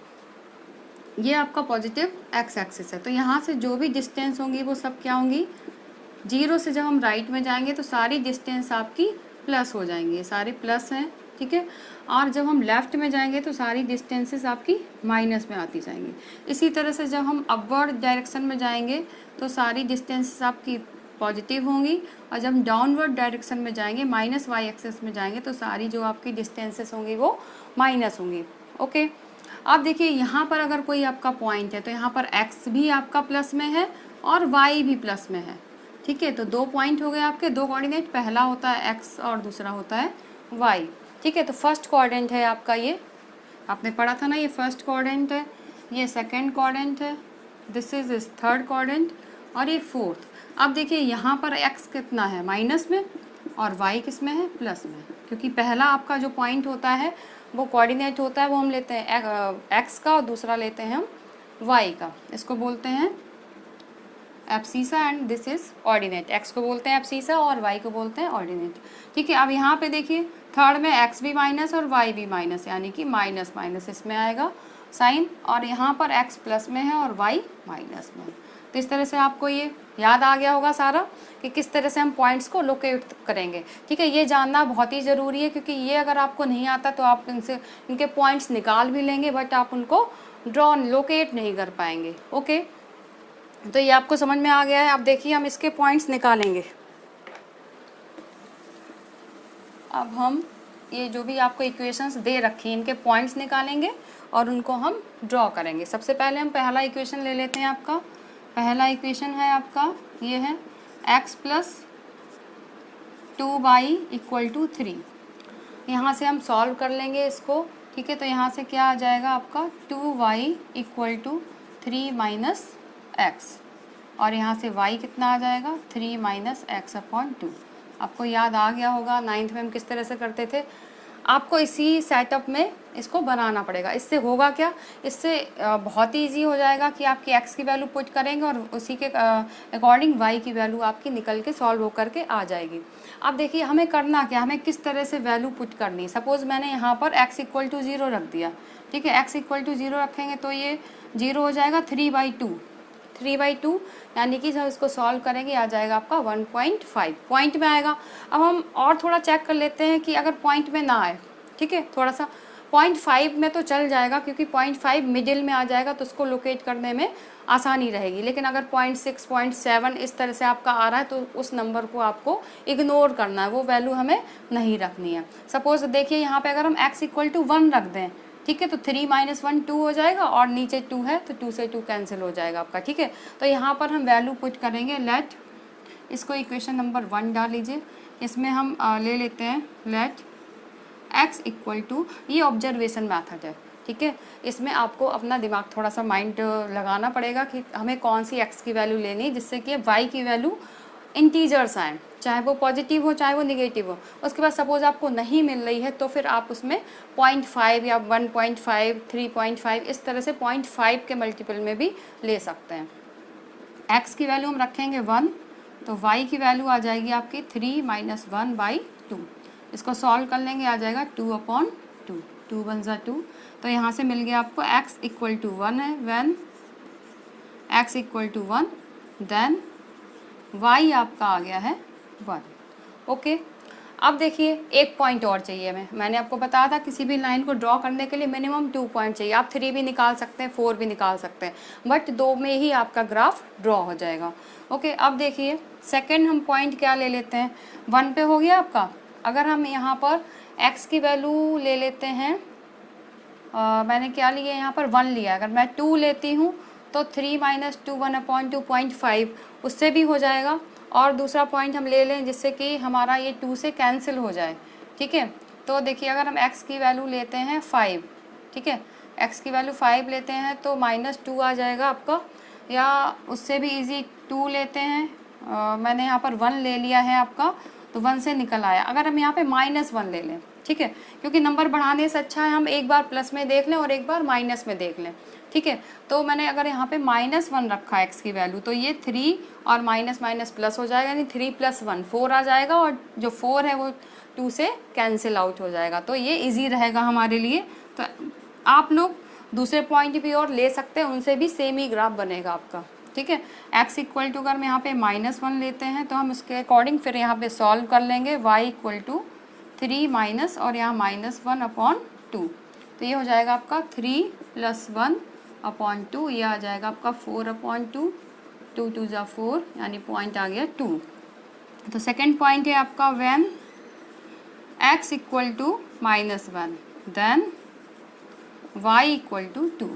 ये आपका पॉजिटिव x एक्सिस है, तो यहाँ से जो भी डिस्टेंस होंगी वो सब क्या होंगी, 0 से जब हम राइट में जाएंगे तो सारी डिस्टेंस आपकी प्लस हो जाएंगी, ये सारे प्लस हैं। ठीक है, और जब हम लेफ़्ट में जाएंगे तो सारी डिस्टेंसेस आपकी माइनस में आती जाएंगी। इसी तरह से जब हम अपवर्ड डायरेक्शन में जाएंगे तो सारी डिस्टेंसेस आपकी पॉजिटिव होंगी, और जब हम डाउनवर्ड डायरेक्शन में जाएंगे, माइनस वाई एक्सिस में जाएंगे, तो सारी जो आपकी डिस्टेंसेस होंगी वो माइनस होंगी। ओके, अब देखिए यहाँ पर अगर कोई आपका पॉइंट है तो यहाँ पर x भी आपका प्लस में है और y भी प्लस में है। ठीक है, तो 2 पॉइंट हो गए आपके, 2 कोऑर्डिनेट, पहला होता है x और दूसरा होता है y। ठीक है। तो फर्स्ट क्वाड्रेंट है आपका, ये आपने पढ़ा था ना, ये फर्स्ट क्वाड्रेंट है, ये सेकंड क्वाड्रेंट है, दिस इज थर्ड क्वाड्रेंट और ये फोर्थ। अब देखिए यहाँ पर x कितना है माइनस में और y किस में है प्लस में, क्योंकि पहला आपका जो पॉइंट होता है वो कोऑर्डिनेट होता है, वो हम लेते हैं x का और दूसरा लेते हैं हम y का। इसको बोलते हैं abscissa and this is ordinate. x को बोलते हैं एब्सिसा और y को बोलते हैं ऑर्डिनेट। ठीक है। अब यहाँ पे देखिए थर्ड में x भी माइनस और y भी माइनस, यानी कि माइनस माइनस इसमें आएगा साइन, और यहाँ पर x प्लस में है और y माइनस में है। तो इस तरह से आपको ये याद आ गया होगा सारा कि किस तरह से हम पॉइंट्स को लोकेट करेंगे। ठीक है। ये जानना बहुत ही ज़रूरी है, क्योंकि ये अगर आपको नहीं आता तो आप इनके पॉइंट्स निकाल भी लेंगे बट आप उनको ड्रॉ लोकेट नहीं कर पाएंगे। ओके, तो ये आपको समझ में आ गया है। अब देखिए हम इसके पॉइंट्स निकालेंगे। अब हम ये जो भी आपको इक्वेशंस दे रखी हैं इनके पॉइंट्स निकालेंगे और उनको हम ड्रॉ करेंगे। सबसे पहले हम पहला इक्वेशन ले लेते हैं। आपका पहला इक्वेशन है आपका ये है x plus 2y equal to 3। यहाँ से हम सॉल्व कर लेंगे इसको। ठीक है। तो यहाँ से क्या आ जाएगा आपका 2y equal to 3 minus x, और यहाँ से y कितना आ जाएगा 3 माइनस एक्स अपॉन 2। आपको याद आ गया होगा 9th में हम किस तरह से करते थे। आपको इसी सेटअप में इसको बनाना पड़ेगा। इससे होगा क्या, इससे बहुत ही ईजी हो जाएगा कि आपकी x की वैल्यू पुट करेंगे और उसी के अकॉर्डिंग y की वैल्यू आपकी निकल के सॉल्व होकर के आ जाएगी। अब देखिए हमें करना क्या, हमें किस तरह से वैल्यू पुट करनी है। सपोज़ मैंने यहाँ पर x इक्वल टू 0 रख दिया। ठीक है। x इक्वल टू 0 रखेंगे तो ये 0 हो जाएगा 3/2, 3/2, यानी कि जब इसको सॉल्व करेंगे आ जाएगा आपका 1.5 पॉइंट में आएगा। अब हम और थोड़ा चेक कर लेते हैं कि अगर पॉइंट में ना आए, ठीक है, थोड़ा सा 0.5 में तो चल जाएगा, क्योंकि 0.5 मिडिल में आ जाएगा तो उसको लोकेट करने में आसानी रहेगी। लेकिन अगर 0.6, 0.7 इस तरह से आपका आ रहा है तो उस नंबर को आपको इग्नोर करना है, वो वैल्यू हमें नहीं रखनी है। सपोज़ देखिए यहाँ पे अगर हम x इक्वल टू 1 रख दें, ठीक है, तो 3 माइनस 1 2 हो जाएगा, और नीचे 2 है तो 2 से 2 कैंसिल हो जाएगा आपका। ठीक है। तो यहाँ पर हम वैल्यू पुट करेंगे। लेट, इसको इक्वेशन नंबर 1 डाल लीजिए। इसमें हम ले लेते हैं लेट x इक्वल टू, ये ऑब्जर्वेशन मैथड है। ठीक है। इसमें आपको अपना दिमाग थोड़ा सा माइंड लगाना पड़ेगा कि हमें कौन सी x की वैल्यू लेनी है जिससे कि y की वैल्यू इंटीजर्स आएँ, चाहे वो पॉजिटिव हो चाहे वो निगेटिव हो। उसके बाद सपोज़ आपको नहीं मिल रही है तो फिर आप उसमें 0.5 या 1.5, 3.5 इस तरह से 0.5 के मल्टीपल में भी ले सकते हैं। x की वैल्यू हम रखेंगे 1, तो y की वैल्यू आ जाएगी आपकी 3 माइनस 1/2। इसको सॉल्व कर लेंगे आ जाएगा 2/2, 2 1 जा 2। तो यहाँ से मिल गया आपको x इक्वल टू 1 है, when x equal to 1 then y आपका आ गया है 1। ओके। अब देखिए एक पॉइंट और चाहिए मैंने आपको बताया था किसी भी लाइन को ड्रॉ करने के लिए मिनिमम 2 पॉइंट चाहिए। आप 3 भी निकाल सकते हैं, 4 भी निकाल सकते हैं, बट 2 में ही आपका ग्राफ ड्रॉ हो जाएगा। ओके। अब देखिए सेकंड हम पॉइंट क्या ले लेते हैं, 1 पे हो गया आपका। अगर हम यहाँ पर x की वैल्यू ले लेते हैं, मैंने क्या लिया यहाँ पर 1 लिया। अगर मैं 2 लेती हूँ तो 3 माइनस 2 1/2 0.5 उससे भी हो जाएगा। और दूसरा पॉइंट हम ले लें जिससे कि हमारा ये 2 से कैंसिल हो जाए। ठीक है। तो देखिए अगर हम x की वैल्यू लेते हैं 5, ठीक है, x की वैल्यू 5 लेते हैं तो -2 आ जाएगा आपका, या उससे भी इजी 2 लेते हैं। मैंने यहाँ पर 1 ले लिया है आपका, तो 1 से निकल आया। अगर हम यहाँ पे -1 ले लें, ठीक है, क्योंकि नंबर बढ़ाने से अच्छा है हम एक बार प्लस में देख लें और एक बार माइनस में देख लें। ठीक है। तो मैंने अगर यहाँ पे -1 रखा है x की वैल्यू, तो ये 3 और माइनस माइनस प्लस हो जाएगा, यानी 3 + 1 4 आ जाएगा, और जो 4 है वो 2 से कैंसिल आउट हो जाएगा। तो ये इजी रहेगा हमारे लिए। तो आप लोग दूसरे पॉइंट भी और ले सकते हैं, उनसे भी सेम ही ग्राफ बनेगा आपका। ठीक है। x इक्वल टू अगर हम यहाँ पे -1 लेते हैं तो हम उसके अकॉर्डिंग फिर यहाँ पे सॉल्व कर लेंगे। y इक्वल टू 3 माइनस और यहाँ -1/2, तो ये हो जाएगा आपका 3 + 1/2, ये आ जाएगा आपका 4/2, 2 2 जा 4, यानी पॉइंट आ गया 2। तो सेकंड पॉइंट है आपका when x equal to -1 then y equal to 2।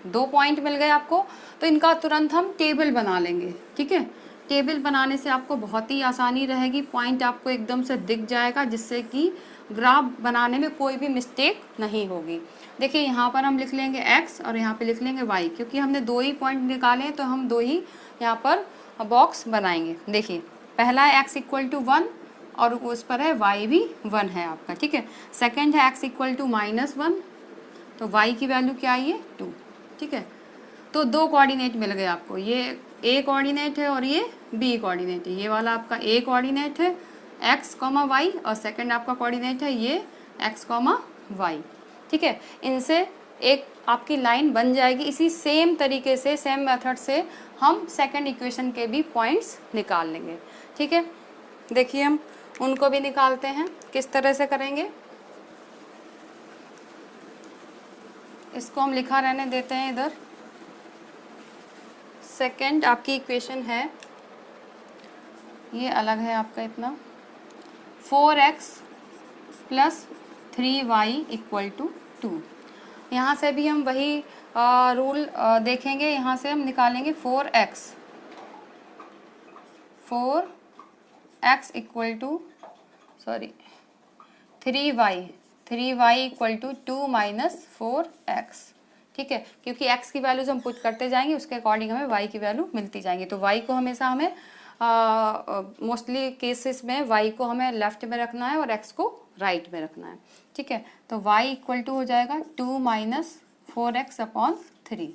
2 point मिल गए आपको, तो इनका तुरंत हम टेबल बना लेंगे। ठीक है। टेबल बनाने से आपको बहुत ही आसानी रहेगी, पॉइंट आपको एकदम से दिख जाएगा, जिससे कि ग्राफ बनाने में कोई भी मिस्टेक नहीं होगी। देखिए यहाँ पर हम लिख लेंगे x और यहाँ पे लिख लेंगे y, क्योंकि हमने 2 ही पॉइंट निकाले हैं तो हम 2 ही यहाँ पर बॉक्स बनाएंगे। देखिए पहला है x इक्वल टू 1 और उस पर है y भी 1 है आपका, ठीक है। सेकेंड है x इक्वल टू -1, तो y की वैल्यू क्या आई है 2, ठीक है। तो 2 कोऑर्डिनेट मिल गए आपको, ये a कोऑर्डिनेट है और ये b कोऑर्डिनेट है। ये वाला आपका a कोऑर्डिनेट है x, y और सेकंड आपका कोऑर्डिनेट है ये x, y, ठीक है। इनसे एक आपकी लाइन बन जाएगी। इसी सेम तरीके से, सेम मेथड से हम सेकंड इक्वेशन के भी पॉइंट्स निकाल लेंगे, ठीक है। देखिए हम उनको भी निकालते हैं, किस तरह से करेंगे। इसको हम लिखा रहने देते हैं इधर। सेकंड आपकी इक्वेशन है, ये अलग है आपका इतना, 4x plus 3y equal to 2। यहाँ से भी हम वही रूल देखेंगे। यहाँ से हम निकालेंगे 4x equal to 3y equal to 2 minus 4x, ठीक है। क्योंकि x की वैल्यूज हम पुट करते जाएंगे, उसके अकॉर्डिंग हमें y की वैल्यू मिलती जाएंगी। तो y को हमेशा हमें मोस्टली केसेस में y को हमें लेफ्ट में रखना है और x को राइट में रखना है, ठीक है। तो y इक्वल टू हो जाएगा 2 माइनस 4x अपॉन 3।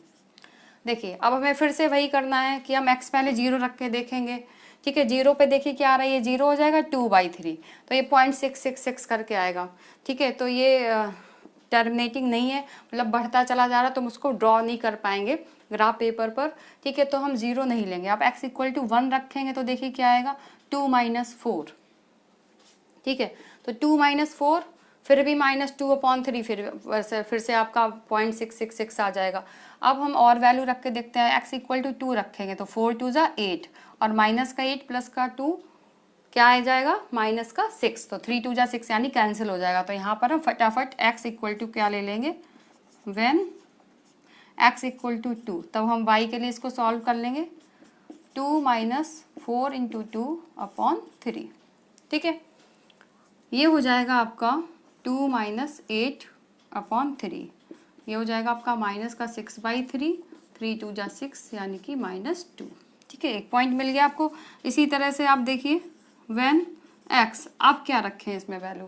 देखिए अब हमें फिर से वही करना है कि हम x पहले 0 रख के देखेंगे, ठीक है। 0 पे देखिए क्या आ रहा है, ये 0 हो जाएगा 2/3, तो ये 0.666 करके आएगा, ठीक है। तो ये टर्मिनेटिंग नहीं है, मतलब बढ़ता चला जा रहा, तो हम उसको ड्रॉ नहीं कर पाएंगे ग्राफ पेपर पर, ठीक है। तो हम 0 नहीं लेंगे। आप x इक्वल टू 1 रखेंगे तो देखिए क्या आएगा 2 माइनस 4, ठीक है। तो 2 माइनस 4 फिर भी -2/3, फिर से आपका 0.666 आ जाएगा। अब हम और वैल्यू रख के देखते हैं। x इक्वल टू 2 रखेंगे तो 4 2 ज़ा 8 और माइनस का 8 प्लस का 2 क्या आ जाएगा माइनस का 6, तो 3 2 ज़ा 6 यानी कैंसिल हो जाएगा। तो यहाँ पर हम फटाफट x इक्वल टू क्या ले लेंगे, व्हेन x इक्वल टू 2, तब हम y के लिए इसको सॉल्व कर लेंगे। 2 माइनस 4 इंटू 2 अपॉन 3, ठीक है। ये हो जाएगा आपका 2 माइनस 8 अपॉन 3, ये हो जाएगा आपका माइनस का 6/3, 3 2 ज़ा 6 यानी कि -2, ठीक है। एक पॉइंट मिल गया आपको। इसी तरह से आप देखिए व्हेन x, आप क्या रखें इसमें वैल्यू,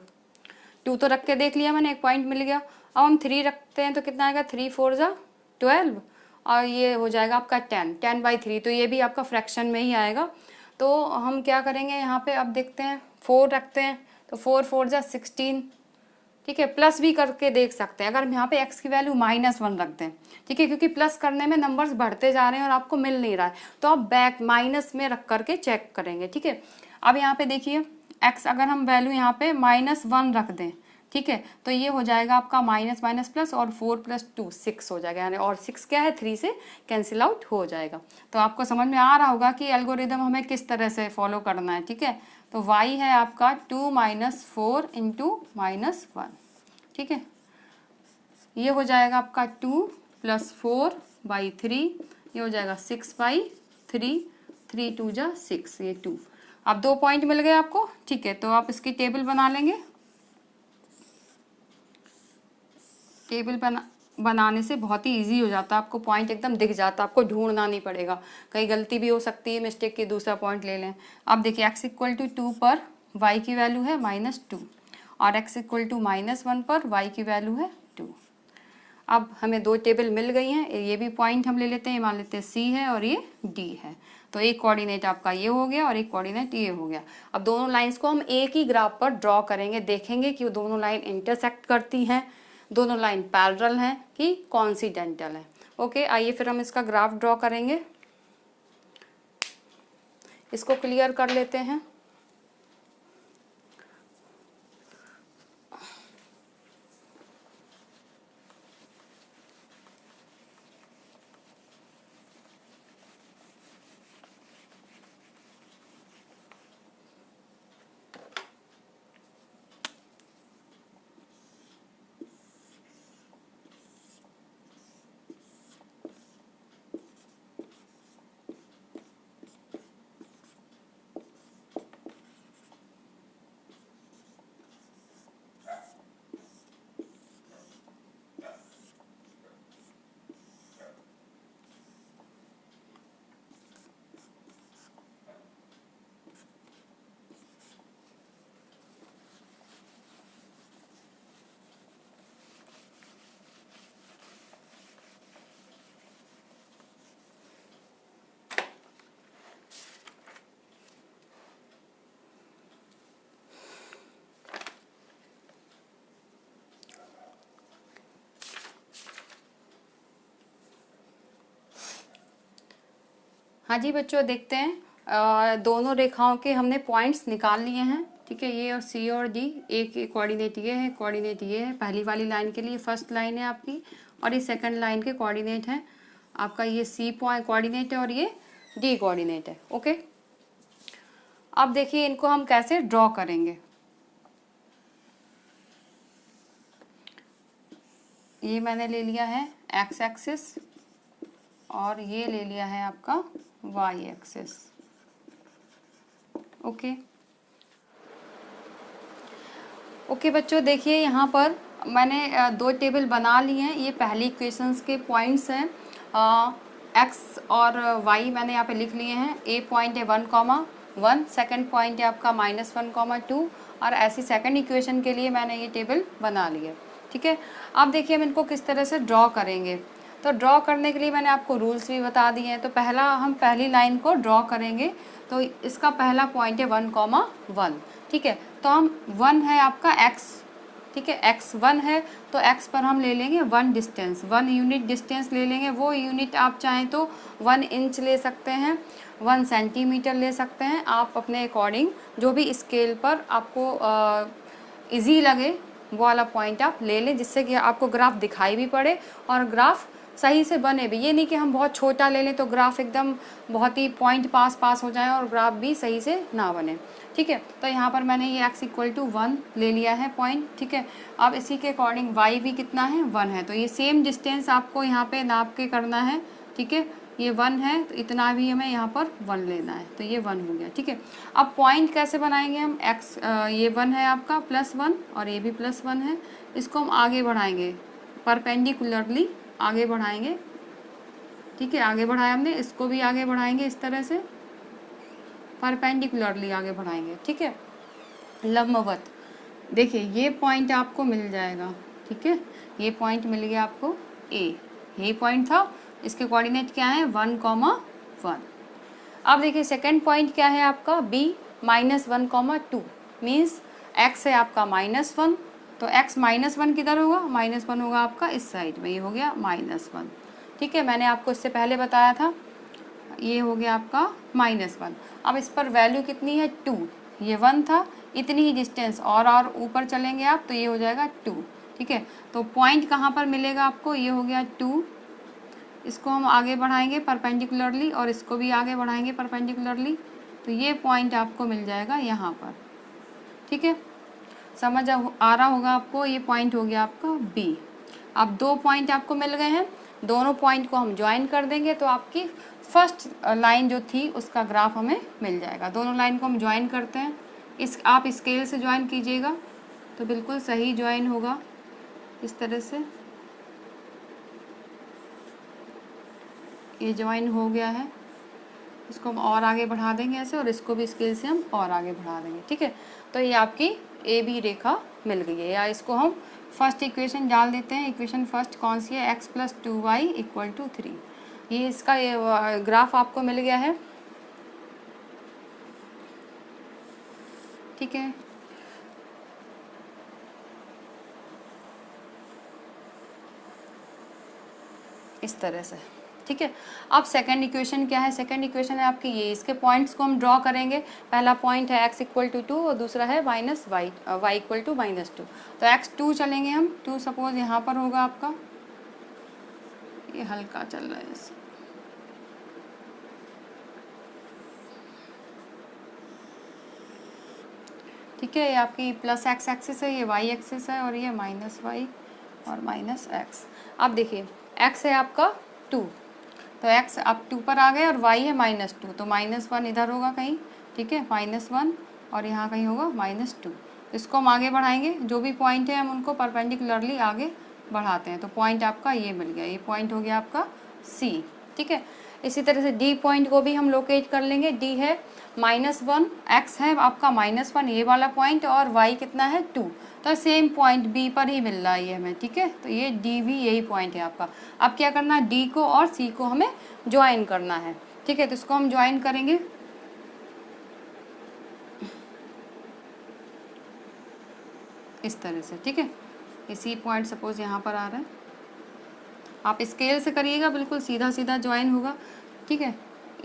2 तो रख के देख लिया मैंने, एक पॉइंट मिल गया। अब हम 3 रखते हैं तो कितना आएगा, 3 4 ज़ा 12 और ये हो जाएगा आपका 10/3, तो ये भी आपका फ्रैक्शन में ही आएगा। तो हम क्या करेंगे यहाँ पे, अब देखते हैं 4 रखते हैं तो 4 4 ज़ा 16, ठीक है। प्लस भी करके देख सकते हैं अगर हम यहाँ पे x की वैल्यू -1 रख दें, ठीक है, क्योंकि प्लस करने में नंबर्स बढ़ते जा रहे हैं और आपको मिल नहीं रहा है, तो आप बैक माइनस में रख करके चेक करेंगे, ठीक है। अब यहाँ पे देखिए x अगर हम वैल्यू यहाँ पे -1 रख दें, ठीक है, तो ये हो जाएगा आपका माइनस माइनस प्लस और 4 + 2 6 हो जाएगा, यानी और 6 क्या है 3 से कैंसिल आउट हो जाएगा। तो आपको समझ में आ रहा होगा कि एल्गोरिदम हमें किस तरह से फॉलो करना है, ठीक है। तो y है आपका 2 - 4 × -1, ठीक है। ये हो जाएगा आपका 2 + 4/3, ये हो जाएगा 6/3, 3 2 ज़ा 6, ये 2। अब 2 पॉइंट मिल गए आपको, ठीक है। तो आप इसकी टेबल बना लेंगे। टेबल बनाने से बहुत ही इजी हो जाता है, आपको पॉइंट एकदम दिख जाता है, आपको ढूंढना नहीं पड़ेगा। कहीं गलती भी हो सकती है, मिस्टेक की, दूसरा पॉइंट ले लें। अब देखिए x इक्वल टू 2 पर y की वैल्यू है -2 और x इक्वल टू -1 पर y की वैल्यू है 2। अब हमें 2 टेबल मिल गई हैं। ये भी पॉइंट हम ले लेते हैं, मान लेते हैं C है और ये D है। तो एक कोऑर्डिनेट आपका ये हो गया और एक कोऑर्डिनेट ये हो गया। अब दोनों लाइंस को हम एक ही ग्राफ पर ड्रॉ करेंगे, देखेंगे कि वो दोनों लाइन इंटरसेक्ट करती हैं, दोनों लाइन पैरेलल हैं कि कॉन्सिडेंटल है। ओके, आइए फिर हम इसका ग्राफ ड्रॉ करेंगे। इसको क्लियर कर लेते हैं। हाँ जी बच्चों, देखते हैं। दोनों रेखाओं के हमने पॉइंट्स निकाल लिए हैं, ठीक है। ये और सी और डी, ए के कोऑर्डिनेट ये है, कोऑर्डिनेट ये है। पहली वाली लाइन के लिए फर्स्ट लाइन है आपकी, और ये सेकंड लाइन के कोऑर्डिनेट है आपका। ये सी पॉइंट कोऑर्डिनेट है और ये डी कोऑर्डिनेट है, ओके। अब देखिए इनको हम कैसे ड्रॉ करेंगे। ये मैंने ले लिया है एक्स एक्सिस और ये ले लिया है आपका वाई एक्सिस, ओके। ओके बच्चों, देखिए यहाँ पर मैंने दो टेबल बना लिए हैं। ये पहली इक्वेशंस के पॉइंट्स हैं। एक्स और वाई मैंने यहाँ पे लिख लिए हैं। ए पॉइंट है 1,1, सेकंड पॉइंट है आपका -1,2, और ऐसी सेकंड इक्वेशन के लिए मैंने ये टेबल बना ली है, ठीक है। अब देखिए हम इनको किस तरह से ड्रॉ करेंगे। तो ड्रॉ करने के लिए मैंने आपको रूल्स भी बता दिए हैं। तो पहला हम पहली लाइन को ड्रॉ करेंगे। तो इसका पहला पॉइंट है 1,1, ठीक है। तो हम 1 है आपका x, ठीक है, x 1 है तो x पर हम ले लेंगे 1 डिस्टेंस, 1 यूनिट डिस्टेंस ले लेंगे। वो यूनिट आप चाहें तो 1 इंच ले सकते हैं, 1 सेंटीमीटर ले सकते हैं, आप अपने अकॉर्डिंग जो भी स्केल पर आपको इजी लगे वो वाला पॉइंट आप ले लें, जिससे कि आपको ग्राफ दिखाई भी पड़े और ग्राफ सही से बने भी। ये नहीं कि हम बहुत छोटा ले लें तो ग्राफ एकदम बहुत ही पॉइंट पास हो जाए और ग्राफ भी सही से ना बने, ठीक है। तो यहाँ पर मैंने ये x = 1 ले लिया है पॉइंट, ठीक है। अब इसी के अकॉर्डिंग y भी कितना है, 1 है। तो ये सेम डिस्टेंस आपको यहाँ पे नाप के करना है, ठीक है। ये 1 है तो इतना भी हमें यहाँ पर 1 लेना है, तो ये 1 हो गया, ठीक है। अब पॉइंट कैसे बनाएंगे हम, ये 1 है आपका +1 और ये भी +1 है। इसको हम आगे बढ़ाएंगे, परपेंडिकुलरली आगे बढ़ाएंगे, ठीक है। आगे बढ़ाया हमने, इसको भी आगे बढ़ाएंगे इस तरह से, परपेंडिकुलरली आगे बढ़ाएंगे, ठीक है, लंबवत। देखिए ये पॉइंट आपको मिल जाएगा, ठीक है। ये पॉइंट मिल गया आपको ए, ये पॉइंट था। इसके कोऑर्डिनेट क्या है, 1,1। अब देखिए सेकंड पॉइंट क्या है आपका b -1,2, मीन्स x है आपका -1, तो x -1 किधर होगा, -1 होगा आपका इस साइड में, ये हो गया -1, ठीक है। मैंने आपको इससे पहले बताया था, ये हो गया आपका -1। अब इस पर वैल्यू कितनी है, 2, ये 1 था, इतनी ही डिस्टेंस और ऊपर चलेंगे आप तो ये हो जाएगा 2, ठीक है। तो पॉइंट कहाँ पर मिलेगा आपको, ये हो गया 2। इसको हम आगे बढ़ाएंगे परपेंडिकुलरली और इसको भी आगे बढ़ाएंगे परपेंडिकुलरली, तो ये पॉइंट आपको मिल जाएगा यहाँ पर, ठीक है। समझ आ रहा होगा आपको। ये पॉइंट हो गया आपका बी। अब दो पॉइंट आपको मिल गए हैं, दोनों पॉइंट को हम ज्वाइन कर देंगे तो आपकी फर्स्ट लाइन जो थी उसका ग्राफ हमें मिल जाएगा। दोनों लाइन को हम ज्वाइन करते हैं, आप स्केल से ज्वाइन कीजिएगा तो बिल्कुल सही ज्वाइन होगा इस तरह से। ये ज्वाइन हो गया है, इसको हम और आगे बढ़ा देंगे ऐसे, और इसको भी स्केल से हम और आगे बढ़ा देंगे, ठीक है। तो ये आपकी ए बी रेखा मिल गई है। या इसको हम फर्स्ट इक्वेशन डाल देते हैं। इक्वेशन फर्स्ट कौन सी है, x + 2y = 3। ये इसका ग्राफ आपको मिल गया है, ठीक है। इस तरह से, ठीक है। अब सेकंड इक्वेशन क्या है, सेकंड इक्वेशन है आपकी ये, इसके पॉइंट्स को हम ड्रॉ करेंगे। पहला पॉइंट है x = 2 और दूसरा है y = -2। तो x 2 चलेंगे हम, 2 सपोज यहाँ पर होगा आपका, ये हल्का चल रहा है ऐसे, ठीक है। ये आपकी +x एक्सिस है, ये y एक्सिस है, और ये -y और -x। अब देखिए x है आपका 2, तो x अब 2 पर आ गए और y है -2, तो -1 इधर होगा कहीं, ठीक है, -1, और यहाँ कहीं होगा -2। इसको हम आगे बढ़ाएंगे, जो भी पॉइंट है हम उनको परपेंडिकुलरली आगे बढ़ाते हैं। तो पॉइंट आपका ये मिल गया, ये पॉइंट हो गया आपका C, ठीक है। इसी तरह से D पॉइंट को भी हम लोकेट कर लेंगे। D है -1, x है आपका -1 ये वाला पॉइंट, और y कितना है 2, तो सेम पॉइंट B पर ही मिल रहा है ये हमें, ठीक है। तो ये D भी यही पॉइंट है आपका। अब क्या करना है, D को और C को हमें ज्वाइन करना है, ठीक है। तो इसको हम ज्वाइन करेंगे, इस तरह से, ठीक है। ये C पॉइंट सपोज यहाँ पर आ रहा है, आप स्केल से करिएगा, बिल्कुल सीधा सीधा ज्वाइन होगा, ठीक है।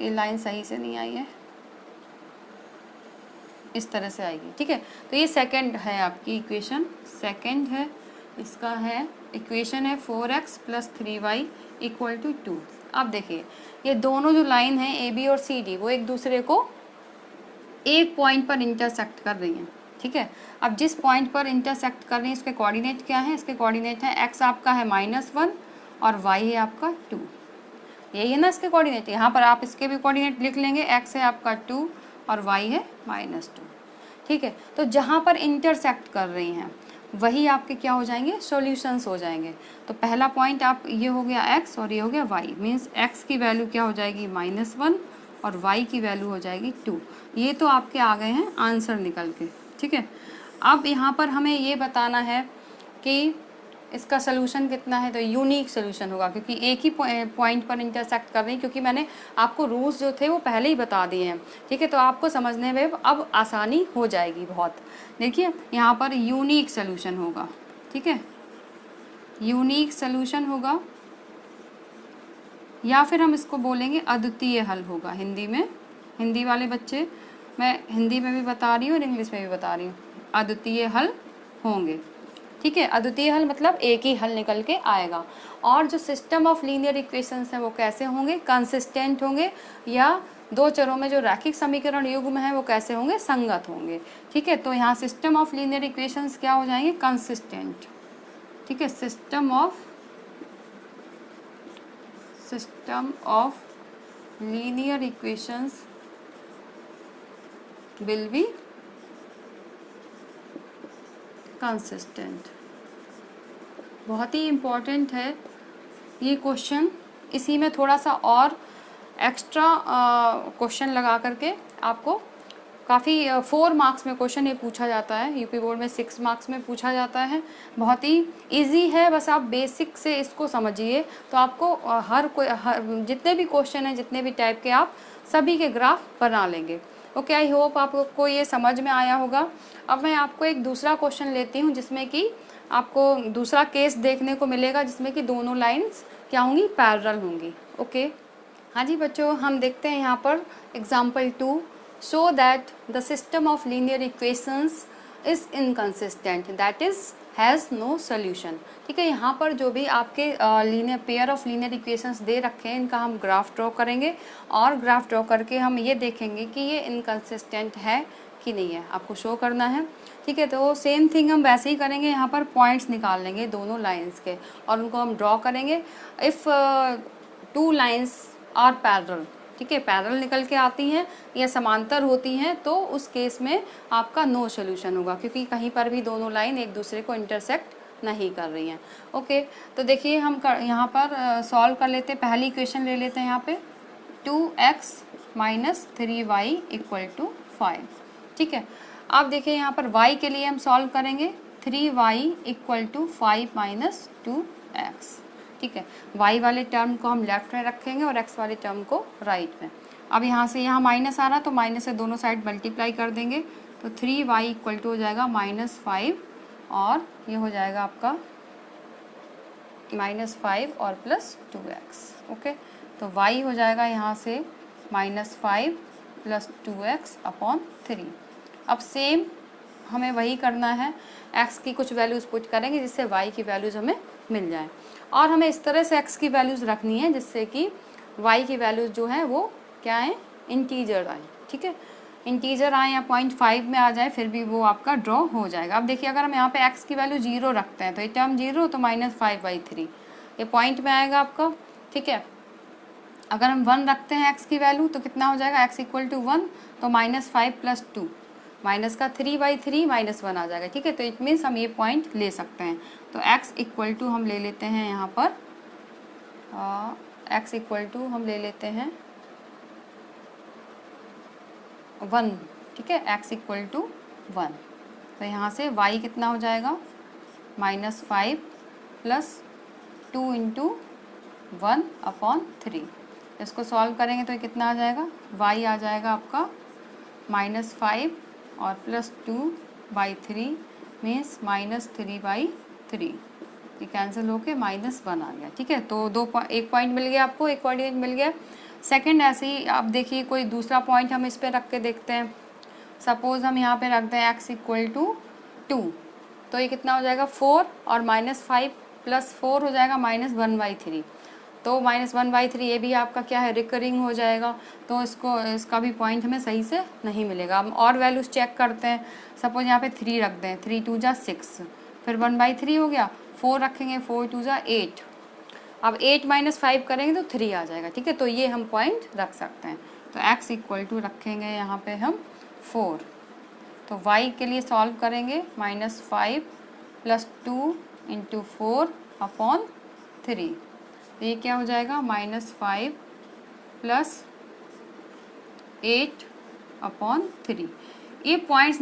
ये लाइन सही से नहीं आई है, इस तरह से आएगी, ठीक है। तो ये सेकंड है आपकी इक्वेशन, सेकंड है, इसका है इक्वेशन है 4x + 3y = 2। अब देखिए ये दोनों जो लाइन है ए बी और सी डी वो एक दूसरे को एक पॉइंट पर इंटरसेक्ट कर रही हैं, ठीक है। अब जिस पॉइंट पर इंटरसेक्ट कर रही हैं इसके कोऑर्डिनेट क्या है, इसके कोऑर्डिनेट है x आपका है -1 और y है आपका 2, यही है ना इसके कोऑर्डिनेट। यहाँ पर आप इसके भी कोऑर्डिनेट लिख लेंगे, x है आपका 2 और y है -2, ठीक है। तो जहाँ पर इंटरसेक्ट कर रही हैं वही आपके क्या हो जाएंगे, सॉल्यूशंस हो जाएंगे। तो पहला पॉइंट आप ये हो गया x और ये हो गया y, मीन्स x की वैल्यू क्या हो जाएगी -1 और y की वैल्यू हो जाएगी 2। ये तो आपके आ गए हैं आंसर निकल के, ठीक है। अब यहाँ पर हमें ये बताना है कि इसका सोल्यूशन कितना है, तो यूनिक सोल्यूशन होगा क्योंकि एक ही पॉइंट पर इंटरसेक्ट कर रही, क्योंकि मैंने आपको रूल्स जो थे वो पहले ही बता दिए हैं, ठीक है। तो आपको समझने में अब आसानी हो जाएगी बहुत। देखिए यहाँ पर यूनिक सोल्यूशन होगा, ठीक है, यूनिक सोल्यूशन होगा या फिर हम इसको बोलेंगे अद्वितीय हल होगा हिंदी में। हिंदी वाले बच्चे, मैं हिंदी में भी बता रही हूँ और इंग्लिश में भी बता रही हूँ, अद्वितीय हल होंगे, ठीक है। अद्वितीय हल मतलब एक ही हल निकल के आएगा। और जो सिस्टम ऑफ लीनियर इक्वेशंस हैं वो कैसे होंगे, कंसिस्टेंट होंगे, या दो चरों में जो रैखिक समीकरण युग्म है वो कैसे होंगे, संगत होंगे, ठीक है। तो यहाँ सिस्टम ऑफ लीनियर इक्वेशंस क्या हो जाएंगे, कंसिस्टेंट, ठीक है। System of linear equations will be consistent. बहुत ही इम्पॉर्टेंट है ये क्वेश्चन, इसी में थोड़ा सा और एक्स्ट्रा क्वेश्चन लगा करके आपको काफ़ी 4 मार्क्स में क्वेश्चन ये पूछा जाता है, यूपी बोर्ड में 6 मार्क्स में पूछा जाता है। बहुत ही इजी है, बस आप बेसिक से इसको समझिए तो आपको हर जितने भी क्वेश्चन हैं, जितने भी टाइप के, आप सभी के ग्राफ बना लेंगे। ओके, आई होप आपको ये समझ में आया होगा। अब मैं आपको एक दूसरा क्वेश्चन लेती हूँ जिसमें कि आपको दूसरा केस देखने को मिलेगा जिसमें कि दोनों लाइंस क्या होंगी, पैरेलल होंगी। ओके, हाँ जी बच्चों, हम देखते हैं यहाँ पर example 2, show that the system of linear equations is inconsistent, that is has no solution. ठीक है, यहाँ पर जो भी आपके linear pair of linear equations दे रखे हैं इनका हम ग्राफ ड्रॉ करेंगे और ग्राफ ड्रॉ करके हम ये देखेंगे कि ये इनकंसिस्टेंट है कि नहीं है, आपको शो करना है। ठीक है, तो सेम थिंग हम वैसे ही करेंगे, यहाँ पर पॉइंट्स निकाल लेंगे दोनों लाइंस के और उनको हम ड्रॉ करेंगे। इफ़ 2 लाइंस आर पैरेलल, ठीक है, पैरेलल निकल के आती हैं या समांतर होती हैं तो उस केस में आपका नो सोल्यूशन होगा, क्योंकि कहीं पर भी दोनों लाइन एक दूसरे को इंटरसेक्ट नहीं कर रही हैं। ओके, तो देखिए हम यहाँ पर सॉल्व कर लेते हैं। पहली इक्वेशन ले लेते हैं यहाँ पे 2x - 3y = 5। ठीक है, अब देखिए यहाँ पर y के लिए हम सॉल्व करेंगे 3y = 5 - 2x। ठीक है, y वाले टर्म को हम लेफ्ट में रखेंगे और x वाले टर्म को राइट में। अब यहाँ से यहाँ माइनस आ रहा तो माइनस से दोनों साइड मल्टीप्लाई कर देंगे तो 3y = हो जाएगा -5 और ये हो जाएगा आपका -5 और +2x। ओके, तो y हो जाएगा यहाँ से -5 + 2x/3। अब सेम हमें वही करना है, x की कुछ वैल्यूज़ पुट करेंगे जिससे y की वैल्यूज़ हमें मिल जाए और हमें इस तरह से x की वैल्यूज़ रखनी है जिससे कि y की वैल्यूज़ जो है वो क्या है, इंटीजर आए। ठीक है, इंटीजर आए या 0.5 में आ जाए फिर भी वो आपका ड्रॉ हो जाएगा। अब देखिए अगर हम यहाँ पे x की वैल्यू 0 रखते हैं तो ये टर्म 0 तो -5/3 ये पॉइंट में आएगा आपका। ठीक है, अगर हम 1 रखते हैं x की वैल्यू तो कितना हो जाएगा, x = 1 तो -5 + 2 माइनस का 3/3 -1 आ जाएगा। ठीक है, तो इट मीन्स हम ये पॉइंट ले सकते हैं। तो x = हम ले लेते हैं यहाँ पर x = हम ले लेते हैं 1। ठीक है, x = 1 तो यहाँ से y कितना हो जाएगा -5 + 2 × 1/3। इसको सॉल्व करेंगे तो ये कितना आ जाएगा, y आ जाएगा आपका -5 और +2/3 मीन्स -3/3। ये कैंसिल होके -1 आ गया। ठीक है, तो एक पॉइंट मिल गया आपको, एक कोऑर्डिनेट मिल गया। सेकंड ऐसे ही आप देखिए कोई दूसरा पॉइंट हम इस पे रख के देखते हैं। सपोज़ हम यहाँ पे रखते हैं x इक्वल टू 2, तो ये कितना हो जाएगा 4 और -5 + 4 हो जाएगा -1/3। तो -1/3 ये भी आपका क्या है, रिकरिंग हो जाएगा, तो इसका भी पॉइंट हमें सही से नहीं मिलेगा। हम और वैल्यूज़ चेक करते हैं। सपोज यहाँ पे 3 रख दें, 3 2 जा 6, फिर 1/3 हो गया, 4 रखेंगे, 4 2 जा 8। अब 8 - 5 करेंगे तो 3 आ जाएगा, ठीक है। तो ये हम पॉइंट रख सकते हैं। तो x इक्वल टू रखेंगे यहाँ पे हम 4। तो y के लिए सॉल्व करेंगे, -5 + 2 × 4/3। तो ये क्या हो जाएगा, -5 + 8/3। ये पॉइंट्स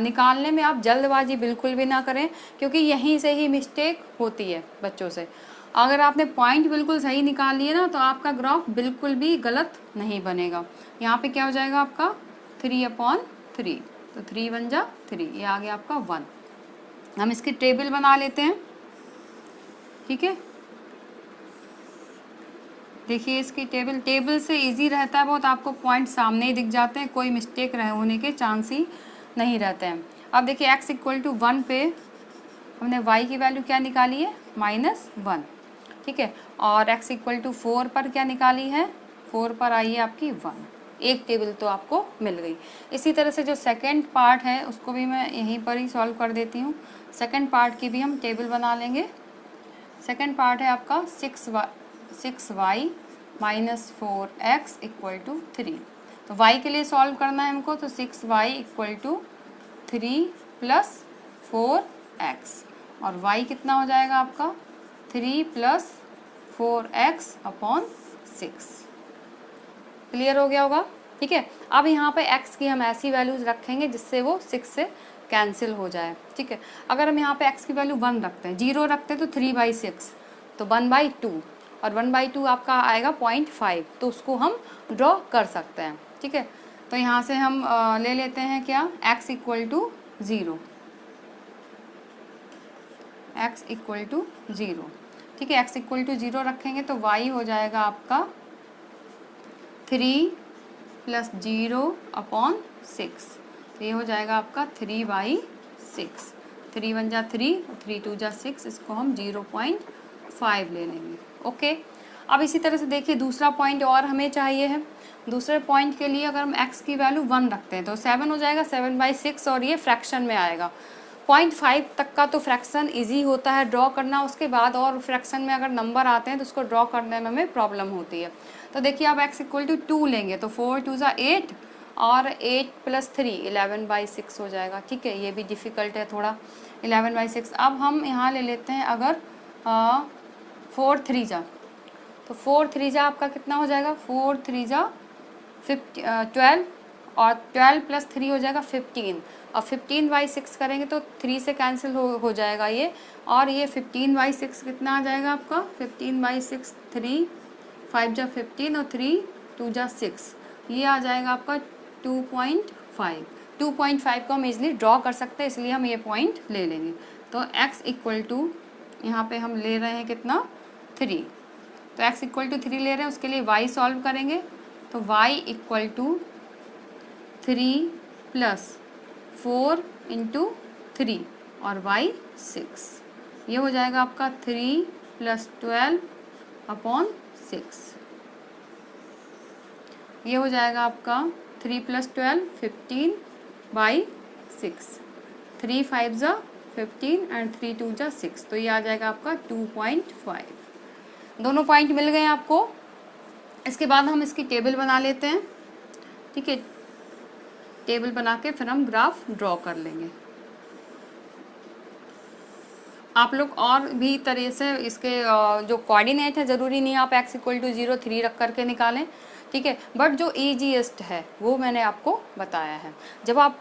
निकालने में आप जल्दबाजी बिल्कुल भी ना करें, क्योंकि यहीं से ही मिस्टेक होती है बच्चों से। अगर आपने पॉइंट बिल्कुल सही निकाल लिए ना, तो आपका ग्राफ बिल्कुल भी गलत नहीं बनेगा। यहाँ पे क्या हो जाएगा आपका 3/3। तो 3 1 जा 3, ये आ गया आपका 1। हम इसकी टेबल बना लेते हैं, ठीक है। देखिए इसकी टेबल से इजी रहता है बहुत, आपको पॉइंट सामने ही दिख जाते हैं, कोई मिस्टेक होने के चांस ही नहीं रहते हैं। अब देखिए x इक्वल टू 1 पे हमने y की वैल्यू क्या निकाली है, -1, ठीक है। और x इक्वल टू 4 पर क्या निकाली है, 4 पर आई है आपकी 1। एक टेबल तो आपको मिल गई। इसी तरह से जो सेकंड पार्ट है उसको भी मैं यहीं पर ही सॉल्व कर देती हूँ। सेकंड पार्ट की भी हम टेबल बना लेंगे। सेकंड पार्ट है आपका 6y - 4x = 3। तो y के लिए सॉल्व करना है हमको, तो 6y = 3 + 4x, और y कितना हो जाएगा आपका 3 + 4x/6। क्लियर हो गया होगा, ठीक है। अब यहाँ पे x की हम ऐसी वैल्यूज़ रखेंगे जिससे वो 6 से कैंसिल हो जाए, ठीक है। अगर हम यहाँ पे x की वैल्यू 1 रखते हैं, 0 रखते हैं तो 3/6, तो 1/2, और 1/2 आपका आएगा 0.5, तो उसको हम ड्रॉ कर सकते हैं, ठीक है। तो यहाँ से हम ले लेते हैं क्या, x equal to 0, x equal to 0, ठीक है। x इक्वल टू 0 रखेंगे तो y हो जाएगा आपका 3 + 0/6, तो ये हो जाएगा आपका 3/6। 3 1 जा 3, 3 2 जा 6, इसको हम 0.5 ले लेंगे, ओके। अब इसी तरह से देखिए दूसरा पॉइंट और हमें चाहिए है। दूसरे पॉइंट के लिए अगर हम x की वैल्यू 1 रखते हैं तो 7 हो जाएगा, 7/6, और ये फ्रैक्शन में आएगा। 0.5 तक का तो फ्रैक्शन इजी होता है ड्रॉ करना, उसके बाद और फ्रैक्शन में अगर नंबर आते हैं तो उसको ड्रॉ करने में हमें प्रॉब्लम होती है। तो देखिए आप x इक्वल टू 2 लेंगे तो 4 2 जा 8, और 8 + 3 11/6 हो जाएगा, ठीक है। ये भी डिफ़िकल्ट है थोड़ा, 11/6। अब हम यहाँ ले लेते हैं अगर 4 3 जा, तो 4 3 जा आपका कितना हो जाएगा, 4 3 जा 12, और 12 + 3 हो जाएगा 15, और 15/6 करेंगे तो 3 से कैंसिल हो जाएगा ये, और ये 15/6 कितना आ जाएगा आपका, 15/6 3 5 जा 15, और 3 2 जा 6, ये आ जाएगा आपका 2.5। 2.5 को हम इजली ड्रॉ कर सकते हैं, इसलिए हम ये पॉइंट ले लेंगे। तो x इक्वल टू यहाँ पे हम ले रहे हैं कितना, 3, तो x इक्वल टू 3 ले रहे हैं, उसके लिए y सॉल्व करेंगे, तो y इक्वल टू 3 + 4 × 3 और y 6, ये हो जाएगा आपका 3 + 12/6, ये हो जाएगा आपका 3 + 12 15/6, 3 5 जा 15 एंड 3 2 जा 6, तो ये आ जाएगा आपका 2.5। दोनों पॉइंट मिल गए आपको। इसके बाद हम इसकी टेबल बना लेते हैं, ठीक है। टेबल बना के फिर हम ग्राफ ड्रॉ कर लेंगे। आप लोग और भी तरह से इसके जो कोऑर्डिनेट है, ज़रूरी नहीं आप x इक्वल टू 0 3 रख करके निकालें, ठीक है। बट जो ईजीएस्ट है वो मैंने आपको बताया है। जब आप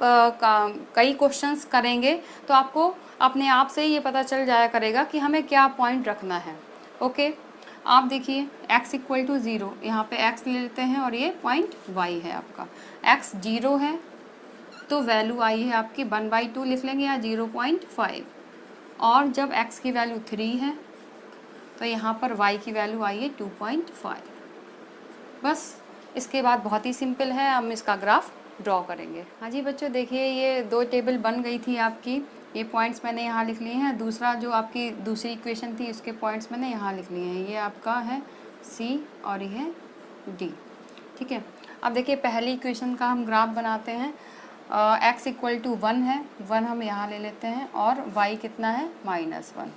कई क्वेश्चंस करेंगे तो आपको अपने आप से ही ये पता चल जाया करेगा कि हमें क्या पॉइंट रखना है, ओके। आप देखिए x इक्वल टू 0, यहाँ पे x ले लेते हैं, और ये पॉइंट y है आपका। x 0 है तो वैल्यू आई है आपकी 1/2 लिख लेंगे, या 0.5, और जब x की वैल्यू 3 है तो यहाँ पर y की वैल्यू आई है 2.5। बस इसके बाद बहुत ही सिंपल है, हम इसका ग्राफ ड्रॉ करेंगे। हाँ जी बच्चों, देखिए ये 2 टेबल बन गई थी आपकी, ये पॉइंट्स मैंने यहाँ लिख लिए हैं। दूसरा जो आपकी दूसरी इक्वेशन थी उसके पॉइंट्स मैंने यहाँ लिख लिए हैं। ये आपका है C और ये है D, ठीक है। अब देखिए पहली इक्वेशन का हम ग्राफ बनाते हैं। x इक्वल टू 1 है, 1 हम यहाँ ले लेते हैं, और y कितना है -1,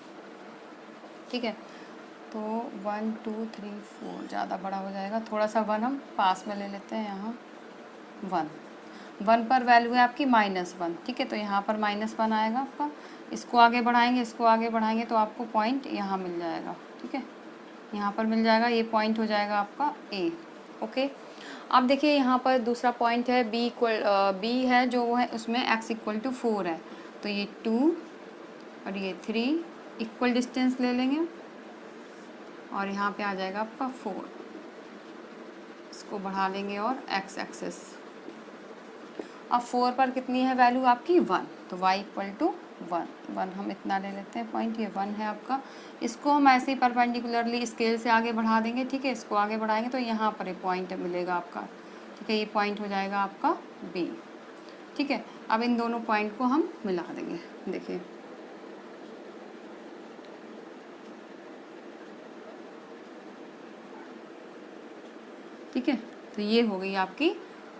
ठीक है। तो 1 2 3 4 ज़्यादा बड़ा हो जाएगा, थोड़ा सा 1 हम पास में ले लेते हैं, यहाँ 1 पर वैल्यू है आपकी -1, ठीक है। तो यहाँ पर -1 आएगा आपका। इसको आगे बढ़ाएंगे, इसको आगे बढ़ाएंगे तो आपको पॉइंट यहाँ मिल जाएगा, ठीक है, यहाँ पर मिल जाएगा। ये पॉइंट हो जाएगा आपका A, ओके। अब देखिए यहाँ पर दूसरा पॉइंट है B है जो वो है, उसमें x इक्वल टू 4 है। तो ये 2 और ये 3 इक्वल डिस्टेंस ले लेंगे, और यहाँ पे आ जाएगा आपका 4। इसको बढ़ा लेंगे और x एक्सेस। अब 4 पर कितनी है वैल्यू आपकी 1, तो y इक्वल टू 1 हम इतना ले लेते हैं पॉइंट, ये 1 है आपका। इसको हम ऐसे ही परपेंडिकुलरली स्केल से आगे बढ़ा देंगे, ठीक है। इसको आगे बढ़ाएंगे तो यहाँ पर एक पॉइंट मिलेगा आपका, ठीक है। ये पॉइंट हो जाएगा आपका B, ठीक है। अब इन दोनों पॉइंट को हम मिला देंगे, देखिए ठीक है। तो ये हो गई आपकी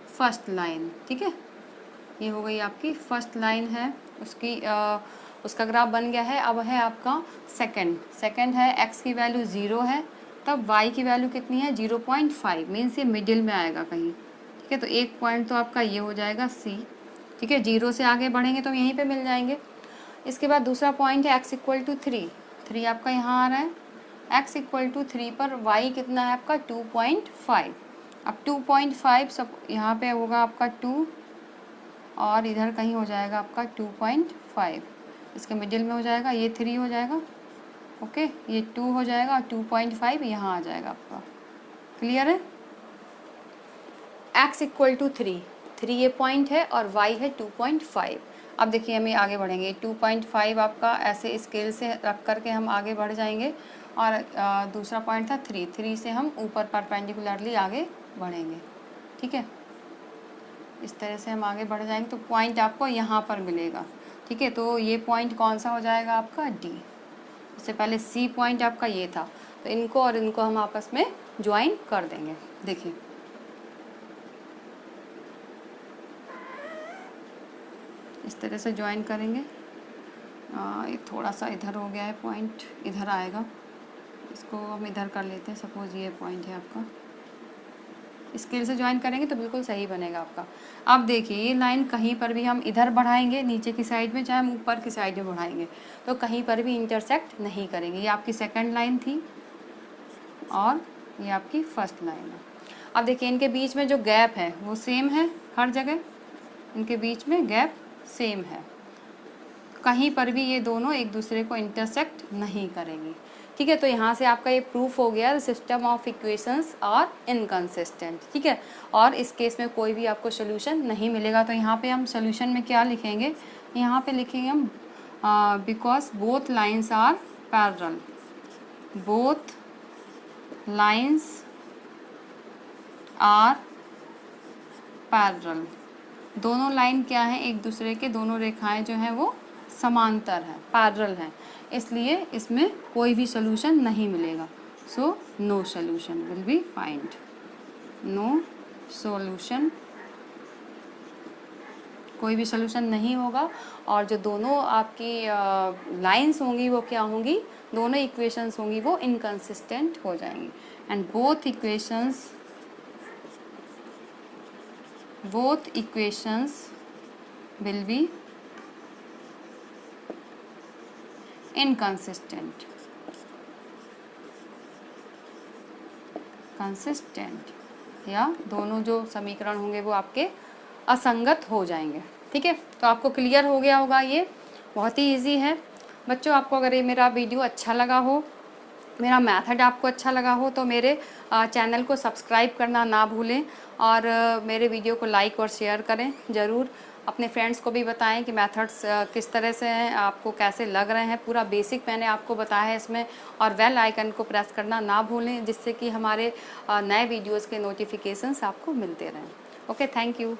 फर्स्ट लाइन, ठीक है, ये हो गई आपकी फर्स्ट लाइन है, उसका ग्राफ बन गया है। अब है आपका सेकंड है, x की वैल्यू 0 है, तब y की वैल्यू कितनी है 0.5, मीन्स ये मिडिल में आएगा कहीं, ठीक है। तो एक पॉइंट तो आपका ये हो जाएगा C, ठीक है। 0 से आगे बढ़ेंगे तो यहीं पे मिल जाएंगे। इसके बाद दूसरा पॉइंट है x इक्वल टू 3 आपका यहाँ आ रहा है। x इक्वल टू 3 पर y कितना है आपका 2.5। अब 2.5 सब यहाँ पे होगा आपका 2, और इधर कहीं हो जाएगा आपका 2.5, इसके मिडिल में हो जाएगा, ये 3 हो जाएगा, ओके। ये 2 हो जाएगा और 2.5 यहाँ आ जाएगा आपका, क्लियर है। x इक्वल टू 3 ये पॉइंट है और y है 2.5। अब देखिए हमें आगे बढ़ेंगे, 2.5 आपका ऐसे स्केल से रख करके हम आगे बढ़ जाएंगे, और दूसरा पॉइंट था 3 से हम ऊपर परपेंडिकुलरली आगे बढ़ेंगे, ठीक है। इस तरह से हम आगे बढ़ जाएंगे तो पॉइंट आपको यहाँ पर मिलेगा, ठीक है। तो ये पॉइंट कौन सा हो जाएगा आपका D। इससे पहले C पॉइंट आपका ये था, तो इनको और इनको हम आपस में ज्वाइन कर देंगे, देखिए इस तरह से ज्वाइन करेंगे। ये थोड़ा सा इधर हो गया है, पॉइंट इधर आएगा, इसको हम इधर कर लेते हैं। सपोज ये पॉइंट है आपका, स्केल से ज्वाइन करेंगे तो बिल्कुल सही बनेगा आपका। अब देखिए ये लाइन कहीं पर भी हम इधर बढ़ाएंगे नीचे की साइड में, चाहे हम ऊपर की साइड में बढ़ाएंगे, तो कहीं पर भी इंटरसेक्ट नहीं करेंगे। ये आपकी सेकंड लाइन थी और ये आपकी फर्स्ट लाइन है। अब देखिए इनके बीच में जो गैप है वो सेम है, हर जगह इनके बीच में गैप सेम है, कहीं पर भी ये दोनों एक दूसरे को इंटरसेक्ट नहीं करेंगी, ठीक है। तो यहाँ से आपका ये प्रूफ हो गया, system of equations are inconsistent, ठीक है। और इस केस में कोई भी आपको सोल्यूशन नहीं मिलेगा। तो यहाँ पे हम सोल्यूशन में क्या लिखेंगे, यहाँ पे लिखेंगे हम because both lines are parallel, both lines are parallel, दोनों लाइन क्या है एक दूसरे के, दोनों रेखाएं जो हैं वो समांतर हैं, पैरेलल हैं, इसलिए इसमें कोई भी सोल्यूशन नहीं मिलेगा। So no solution will be find, no solution, कोई भी सोल्यूशन नहीं होगा। और जो दोनों आपकी लाइंस होंगी वो क्या होंगी, दोनों इक्वेशंस होंगी वो इनकंसिस्टेंट हो जाएंगी। And both equations will be inconsistent, या दोनों जो समीकरण होंगे वो आपके असंगत हो जाएंगे, ठीक है। तो आपको क्लियर हो गया होगा, ये बहुत ही इजी है बच्चों। आपको अगर ये मेरा वीडियो अच्छा लगा हो, मेरा मेथड आपको अच्छा लगा हो, तो मेरे चैनल को सब्सक्राइब करना ना भूलें, और मेरे वीडियो को लाइक और शेयर करें ज़रूर। अपने फ्रेंड्स को भी बताएं कि मेथड्स किस तरह से हैं, आपको कैसे लग रहे हैं। पूरा बेसिक मैंने आपको बताया है इसमें। और बेल आइकन को प्रेस करना ना भूलें, जिससे कि हमारे नए वीडियोज़ के नोटिफिकेशंस आपको मिलते रहें। Okay, thank you.